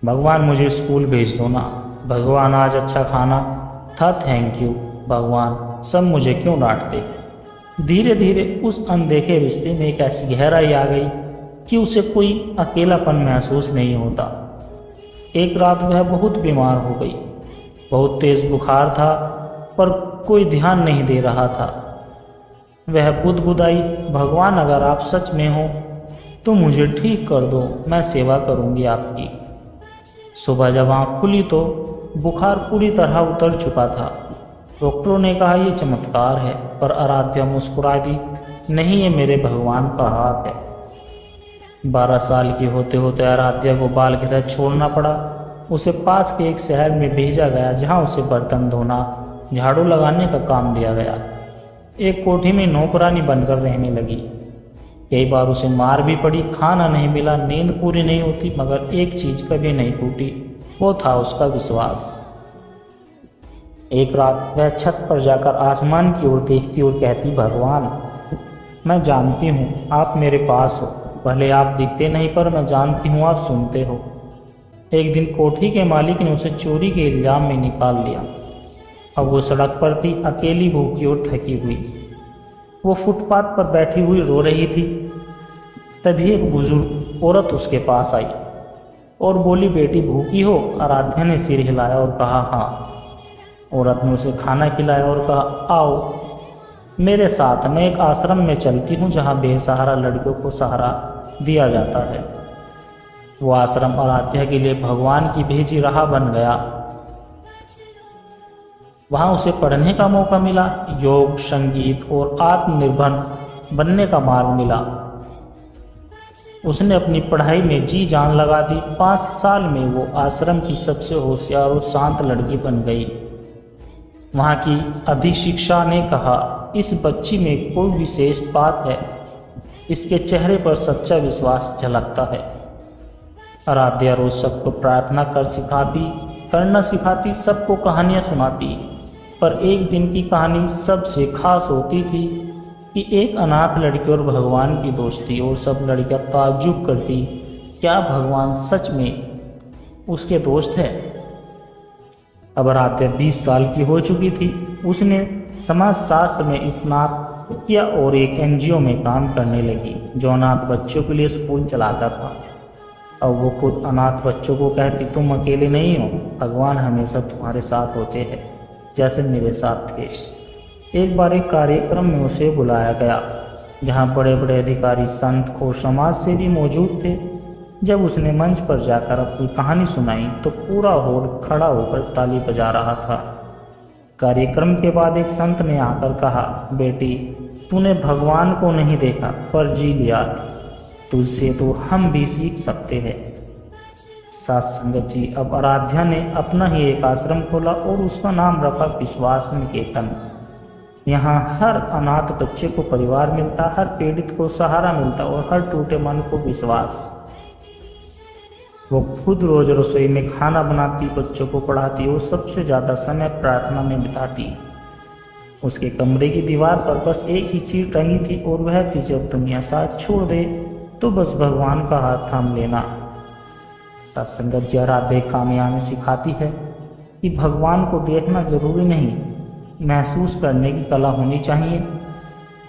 भगवान मुझे स्कूल भेज दो ना, भगवान आज अच्छा खाना था, थैंक यू भगवान, सब मुझे क्यों डांटते। धीरे धीरे उस अनदेखे रिश्ते में एक ऐसी गहराई आ गई कि उसे कोई अकेलापन महसूस नहीं होता। एक रात वह बहुत बीमार हो गई। बहुत तेज बुखार था, पर कोई ध्यान नहीं दे रहा था। वह बुदबुदाई, भगवान अगर आप सच में हो तो मुझे ठीक कर दो, मैं सेवा करूंगी आपकी। सुबह जब आँख खुली तो बुखार पूरी तरह उतर चुका था। डॉक्टरों ने कहा यह चमत्कार है, पर आराध्या मुस्कुरा दी, नहीं, ये मेरे भगवान का हाथ है। 12 साल की होते होते आराध्या को बाल गृह छोड़ना पड़ा। उसे पास के एक शहर में भेजा गया, जहां उसे बर्तन धोना, झाड़ू लगाने का काम दिया गया। एक कोठी में नौकरानी बनकर रहने लगी। कई बार उसे मार भी पड़ी, खाना नहीं मिला, नींद पूरी नहीं होती, मगर एक चीज कभी नहीं टूटी, वो था उसका विश्वास। एक रात वह छत पर जाकर आसमान की ओर देखती और कहती, भगवान मैं जानती हूँ आप मेरे पास हो, भले आप दिखते नहीं, पर मैं जानती हूँ आप सुनते हो। एक दिन कोठी के मालिक ने उसे चोरी के इल्जाम में निकाल दिया। अब वो सड़क पर थी, अकेली, भूखी और थकी हुई। वो फुटपाथ पर बैठी हुई रो रही थी। तभी एक बुजुर्ग औरत उसके पास आई और बोली, बेटी भूखी हो? आराध्या ने सिर हिलाया और कहा, हाँ। औरत ने उसे खाना खिलाया और कहा, आओ मेरे साथ, मैं एक आश्रम में चलती हूँ जहाँ बेसहारा लड़कियों को सहारा दिया जाता है। वो आश्रम आराध्या के लिए भगवान की भेजी राह बन गया। वहाँ उसे पढ़ने का मौका मिला, योग, संगीत और आत्मनिर्भर बनने का मार्ग मिला। उसने अपनी पढ़ाई में जी जान लगा दी। 5 साल में वो आश्रम की सबसे होशियार और शांत लड़की बन गई। वहाँ की अधीशिक्षा ने कहा, इस बच्ची में कोई विशेष बात है, इसके चेहरे पर सच्चा विश्वास झलकता है। आराध्या रोज सबको प्रार्थना करना सिखाती, सबको कहानियाँ सुनाती, पर एक दिन की कहानी सबसे खास होती थी कि एक अनाथ लड़की और भगवान की दोस्ती, और सब लड़कियां ताज्जुब करती, क्या भगवान सच में उसके दोस्त है। अब आराध्या 20 साल की हो चुकी थी। उसने समाजशास्त्र में स्नातक किया और एक एनजीओ में काम करने लगी जो अनाथ बच्चों के लिए स्कूल चलाता था। अब वो खुद अनाथ बच्चों को कहती, तुम अकेले नहीं हो, भगवान हमेशा तुम्हारे साथ होते हैं, जैसे मेरे साथ थे। एक बार एक कार्यक्रम में उसे बुलाया गया जहां बड़े बड़े अधिकारी, संत और समाज सेवी मौजूद थे। जब उसने मंच पर जाकर अपनी कहानी सुनाई तो पूरा हॉल खड़ा होकर ताली बजा रहा था। कार्यक्रम के बाद एक संत ने आकर कहा, बेटी तूने भगवान को नहीं देखा पर जी लिया, तुझसे तो हम भी सीख सकते हैं। साथ संगत जी, अब आराध्या ने अपना ही एक आश्रम खोला और उसका नाम रखा विश्वास निकेतन। यहाँ हर अनाथ बच्चे को परिवार मिलता, हर पीड़ित को सहारा मिलता और हर टूटे मन को विश्वास। वो खुद रोज रसोई में खाना बनाती, बच्चों को पढ़ाती और सबसे ज़्यादा समय प्रार्थना में बिताती। उसके कमरे की दीवार पर बस एक ही चीज टंगी थी और वह थी, जब दुनिया साथ छोड़ दे तो बस भगवान का हाथ थाम लेना। सत्संगत जी, आराध्या खामिया में सिखाती है कि भगवान को देखना जरूरी नहीं, महसूस करने की कला होनी चाहिए।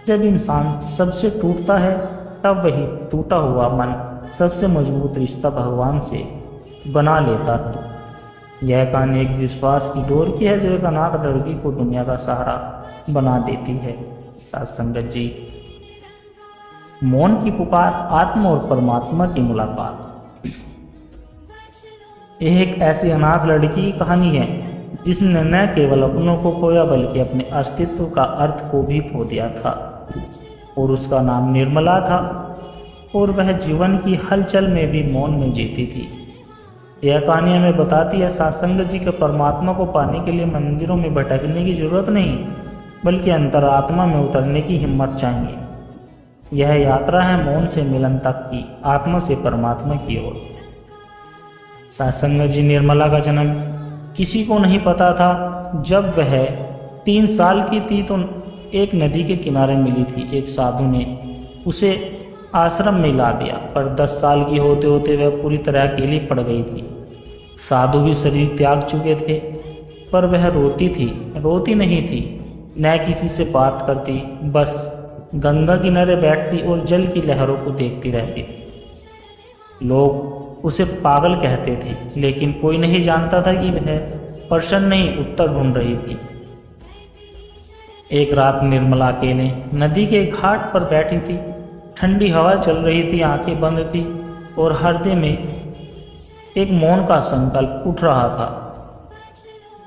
जब इंसान सबसे टूटता है तब वही टूटा हुआ मन सबसे मजबूत रिश्ता भगवान से बना लेता है। यह कहानी एक विश्वास की डोर की है जो एक अनाथ लड़की को दुनिया का सहारा बना देती है। साथ संगत जी, मौन की पुकार, आत्मा और परमात्मा की मुलाकात। यह एक ऐसी अनाथ लड़की की कहानी है जिसने न केवल अपनों को खोया बल्कि अपने अस्तित्व का अर्थ को भी खो दिया था। और उसका नाम निर्मला था और वह जीवन की हलचल में भी मौन में जीती थी। यह कहानी हमें बताती है सत्संग जी के परमात्मा को पाने के लिए मंदिरों में भटकने की जरूरत नहीं, बल्कि अंतरात्मा में उतरने की हिम्मत चाहिए। यह यात्रा है मौन से मिलन तक की, आत्मा से परमात्मा की ओर। सत्संग जी, निर्मला का जन्म किसी को नहीं पता था। जब वह 3 साल की थी तो एक नदी के किनारे मिली थी। एक साधु ने उसे आश्रम में ला दिया, पर 10 साल की होते होते वह पूरी तरह अकेली पड़ गई थी। साधु भी शरीर त्याग चुके थे, पर वह रोती नहीं थी, न किसी से बात करती, बस गंगा किनारे बैठती और जल की लहरों को देखती रहती थी। लोग उसे पागल कहते थे, लेकिन कोई नहीं जानता था कि वह प्रश्न नहीं उत्तर ढूंढ रही थी। एक रात निर्मला अकेले नदी के घाट पर बैठी थी। ठंडी हवा चल रही थी, आंखें बंद थी और हृदय में एक मौन का संकल्प उठ रहा था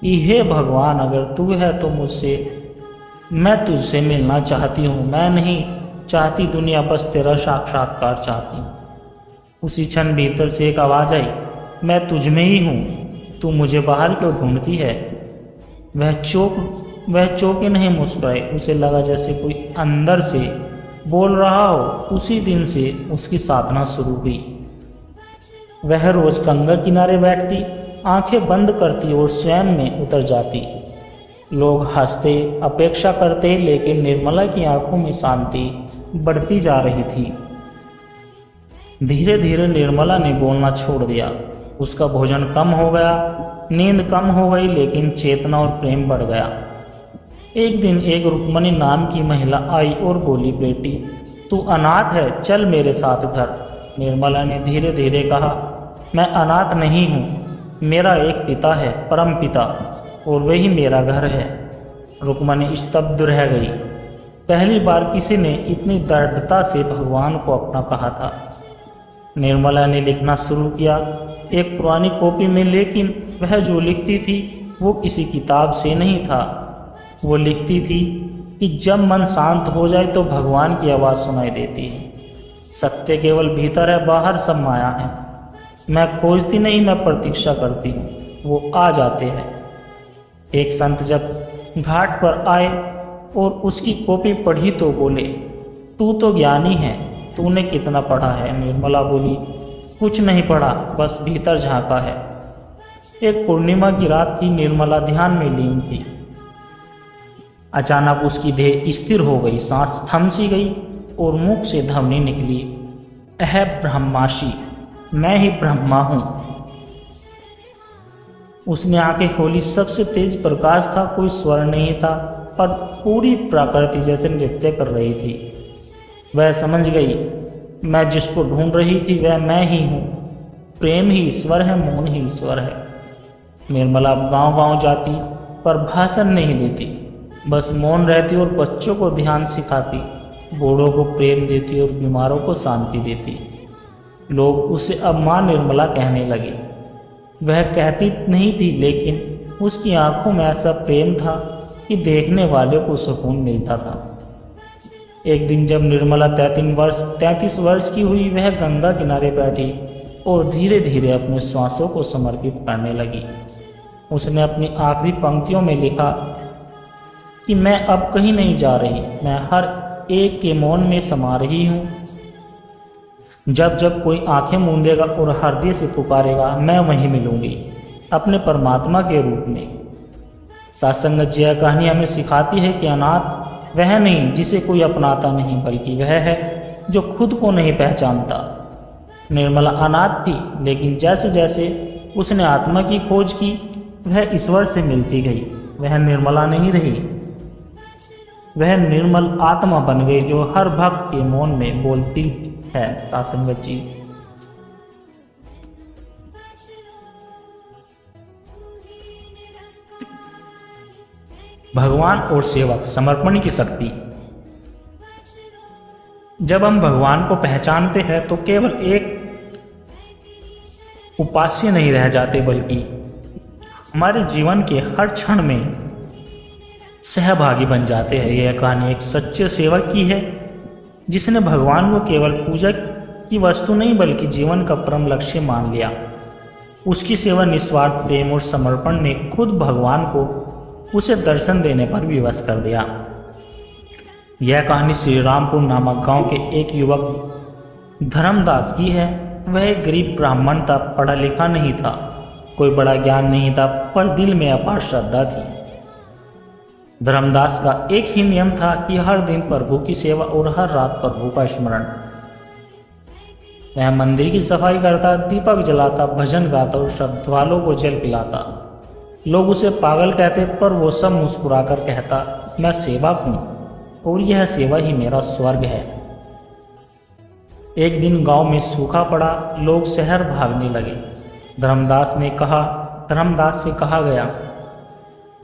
कि हे भगवान, अगर तू है तो मैं तुझसे मिलना चाहती हूँ। मैं नहीं चाहती दुनिया, बस तेरा साक्षात्कार चाहती हूँ। उसी क्षण भीतर से एक आवाज़ आई, मैं तुझ में ही हूँ, तू मुझे बाहर क्यों ढूंढती है। वह चौंके नहीं मुस्कुराई। उसे लगा जैसे कोई अंदर से बोल रहा हो। उसी दिन से उसकी साधना शुरू हुई। वह रोज गंगा किनारे बैठती, आंखें बंद करती और स्वयं में उतर जाती। लोग हंसते, अपेक्षा करते, लेकिन निर्मला की आंखों में शांति बढ़ती जा रही थी। धीरे धीरे निर्मला ने बोलना छोड़ दिया। उसका भोजन कम हो गया, नींद कम हो गई, लेकिन चेतना और प्रेम बढ़ गया। एक दिन एक रुक्मणी नाम की महिला आई और बोली, बेटी तू अनाथ है, चल मेरे साथ घर। निर्मला ने धीरे धीरे कहा, मैं अनाथ नहीं हूँ, मेरा एक पिता है, परम पिता, और वही मेरा घर है। रुक्मणी स्तब्ध रह गई। पहली बार किसी ने इतनी दृढ़ता से भगवान को अपना कहा था। निर्मला ने लिखना शुरू किया, एक पुरानी कॉपी में, लेकिन वह जो लिखती थी वो किसी किताब से नहीं था। वो लिखती थी कि जब मन शांत हो जाए तो भगवान की आवाज़ सुनाई देती है। सत्य केवल भीतर है, बाहर सब माया है। मैं खोजती नहीं, मैं प्रतीक्षा करती हूँ, वो आ जाते हैं। एक संत जब घाट पर आए और उसकी कॉपी पढ़ी तो बोले, तू तो ज्ञानी है, तूने कितना पढ़ा है। निर्मला बोली, कुछ नहीं पढ़ा, बस भीतर झांका है। एक पूर्णिमा की रात थी। निर्मला ध्यान में लीन थी। अचानक उसकी देह स्थिर हो गई, सांस थम सी गई और मुख से ध्वनि निकली, अह ब्रह्माशी, मैं ही ब्रह्मा हूं। उसने आंखें खोली। सबसे तेज प्रकाश था, कोई स्वर नहीं था, पर पूरी प्रकृति जैसे नृत्य कर रही थी। वह समझ गई, मैं जिसको ढूंढ रही थी वह मैं ही हूँ। प्रेम ही ईश्वर है, मौन ही ईश्वर है। निर्मला गांव-गांव जाती, पर भाषण नहीं देती, बस मौन रहती और बच्चों को ध्यान सिखाती, बूढ़ों को प्रेम देती और बीमारों को शांति देती। लोग उसे अब माँ निर्मला कहने लगे। वह कहती नहीं थी, लेकिन उसकी आंखों में ऐसा प्रेम था कि देखने वाले को सुकून मिलता था। एक दिन जब निर्मला 33 वर्ष की हुई, वह गंगा किनारे बैठी और धीरे धीरे अपने श्वासों को समर्पित करने लगी। उसने अपनी आखिरी पंक्तियों में लिखा कि मैं अब कहीं नहीं जा रही, मैं हर एक के मौन में समा रही हूँ। जब जब कोई आंखें मूंदेगा और हृदय से पुकारेगा, मैं वहीं मिलूंगी, अपने परमात्मा के रूप में। सत्संग जी यह कहानी हमें सिखाती है कि अनाथ वह नहीं जिसे कोई अपनाता नहीं, बल्कि वह है जो खुद को नहीं पहचानता। निर्मला अनाथ थी, लेकिन जैसे जैसे उसने आत्मा की खोज की, वह ईश्वर से मिलती गई। वह निर्मला नहीं रही, वह निर्मल आत्मा बन गई जो हर भक्त के मौन में बोलती है। सत्संगत जी, भगवान और सेवक समर्पण की शक्ति। जब हम भगवान को पहचानते हैं तो केवल एक उपास्य नहीं रह जाते, बल्कि हमारे जीवन के हर क्षण में सहभागी बन जाते हैं। यह कहानी एक सच्चे सेवक की है जिसने भगवान को केवल पूजा की वस्तु नहीं बल्कि जीवन का परम लक्ष्य मान लिया। उसकी सेवा निस्वार्थ प्रेम और समर्पण ने खुद भगवान को उसे दर्शन देने पर विवश कर दिया। यह कहानी श्री रामपुर नामक गांव के एक युवक धर्मदास की है। वह एक गरीब ब्राह्मण था, पढ़ा लिखा नहीं था, कोई बड़ा ज्ञान नहीं था, पर दिल में अपार श्रद्धा थी। धर्मदास का एक ही नियम था कि हर दिन प्रभु की सेवा और हर रात प्रभु का स्मरण। वह मंदिर की सफाई करता, दीपक जलाता, भजन गाता और श्रद्धालुओं को जल पिलाता। लोग उसे पागल कहते, पर वो सब मुस्कुराकर कहता, मैं सेवक हूँ और यह सेवा ही मेरा स्वर्ग है। एक दिन गांव में सूखा पड़ा, लोग शहर भागने लगे। धर्मदास से कहा गया,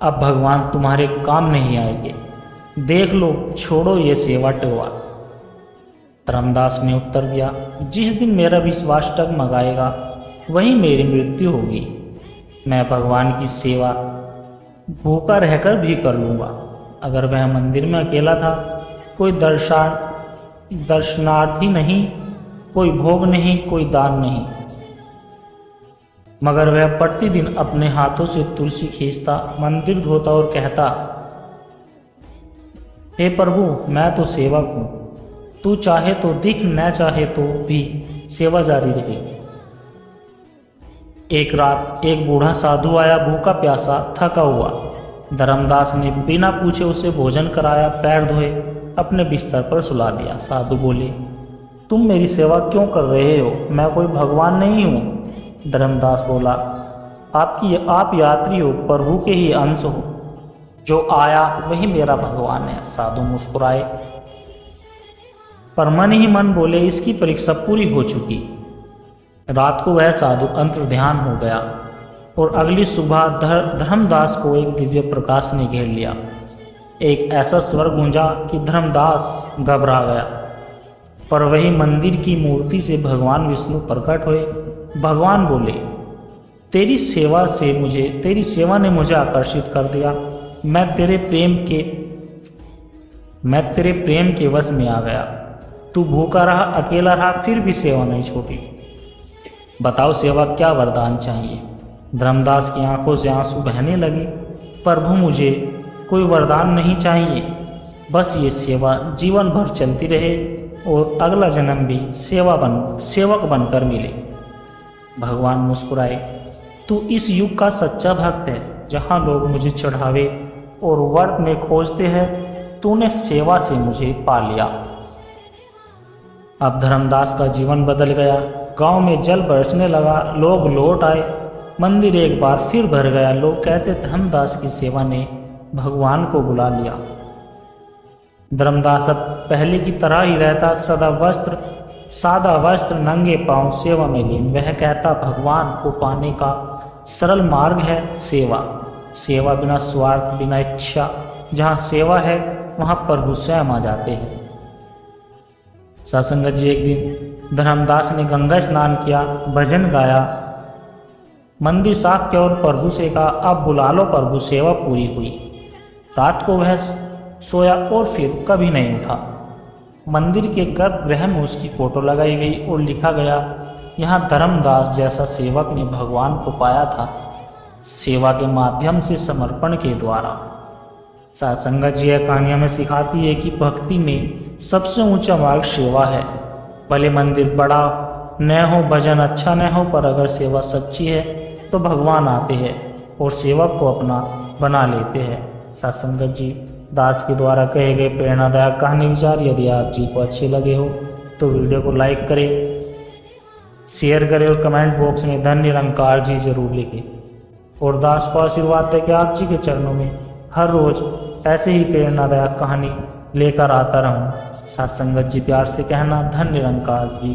अब भगवान तुम्हारे काम नहीं आएंगे, देख लो, छोड़ो ये सेवा टेवा। धर्मदास ने उत्तर दिया, जिस दिन मेरा विश्वास डगमगाएगा वही मेरी मृत्यु होगी। मैं भगवान की सेवा भूखा रहकर भी कर लूँगा। अगर वह मंदिर में अकेला था, कोई दर्शनार्थी नहीं, कोई भोग नहीं, कोई दान नहीं, मगर वह प्रतिदिन अपने हाथों से तुलसी खींचता, मंदिर धोता और कहता, हे प्रभु, मैं तो सेवक हूँ, तू चाहे तो दिख, न चाहे तो भी सेवा जारी रही। एक रात एक बूढ़ा साधु आया, भूखा प्यासा, थका हुआ। धर्मदास ने बिना पूछे उसे भोजन कराया, पैर धोए, अपने बिस्तर पर सुला दिया। साधु बोले, तुम मेरी सेवा क्यों कर रहे हो? मैं कोई भगवान नहीं हूँ। धर्मदास बोला, आप यात्री हो, प्रभु के ही अंश हो, जो आया वही मेरा भगवान है। साधु मुस्कुराए, पर मन ही मन बोले, इसकी परीक्षा पूरी हो चुकी। रात को वह साधु अंतर्ध्यान हो गया और अगली सुबह धर्मदास को एक दिव्य प्रकाश ने घेर लिया। एक ऐसा स्वर गूंजा कि धर्मदास घबरा गया, पर वही मंदिर की मूर्ति से भगवान विष्णु प्रकट हुए। भगवान बोले, तेरी सेवा ने मुझे आकर्षित कर दिया। मैं तेरे प्रेम के वश में आ गया। तू भूखा रहा, अकेला रहा, फिर भी सेवा नहीं छोड़ी। बताओ, सेवा क्या वरदान चाहिए? धर्मदास की आंखों से आंसू बहने लगे। प्रभु, मुझे कोई वरदान नहीं चाहिए, बस ये सेवा जीवन भर चलती रहे और अगला जन्म भी सेवक बनकर मिले। भगवान मुस्कुराए, तू इस युग का सच्चा भक्त है। जहाँ लोग मुझे चढ़ावे और वर्त में खोजते हैं, तूने सेवा से मुझे पा लिया। अब धर्मदास का जीवन बदल गया। गांव में जल बरसने लगा, लोग लौट आए, मंदिर एक बार फिर भर गया। लोग कहते, धर्मदास की सेवा ने भगवान को बुला लिया। धर्मदास अब पहले की तरह ही रहता, सादा वस्त्र, नंगे पांव, सेवा में लीन। वह कहता, भगवान को पाने का सरल मार्ग है सेवा बिना स्वार्थ, बिना इच्छा। जहाँ सेवा है वहाँ प्रभु स्वयं आ जाते हैं। सत्संगत जी, एक दिन धर्मदास ने गंगा स्नान किया, भजन गाया, मंदिर साफ किया और प्रभु से कहा, अब बुला लो प्रभु, सेवा पूरी हुई। रात को वह सोया और फिर कभी नहीं उठा। मंदिर के गर्भगृह में उसकी फोटो लगाई गई और लिखा गया, यहाँ धर्मदास जैसा सेवक ने भगवान को पाया था, सेवा के माध्यम से, समर्पण के द्वारा। सत्संगत जी, यह कहानी हमें सिखाती है कि भक्ति में सबसे ऊंचा मार्ग सेवा है। भले मंदिर बड़ा न हो, भजन अच्छा न हो, पर अगर सेवा सच्ची है तो भगवान आते हैं और सेवक को अपना बना लेते हैं। सत्संगत जी, दास के द्वारा कहे गए प्रेरणादायक कहानी विचार यदि आप जी को अच्छे लगे हो तो वीडियो को लाइक करें, शेयर करें और कमेंट बॉक्स में धन निरंकार जी जरूर लिखें। और दास को आशीर्वाद है कि आप जी के चरणों में हर रोज ऐसे ही प्रेरणादायक कहानी लेकर आता रहूं। सत्संगत जी, प्यार से कहना, धन निरंकार जी।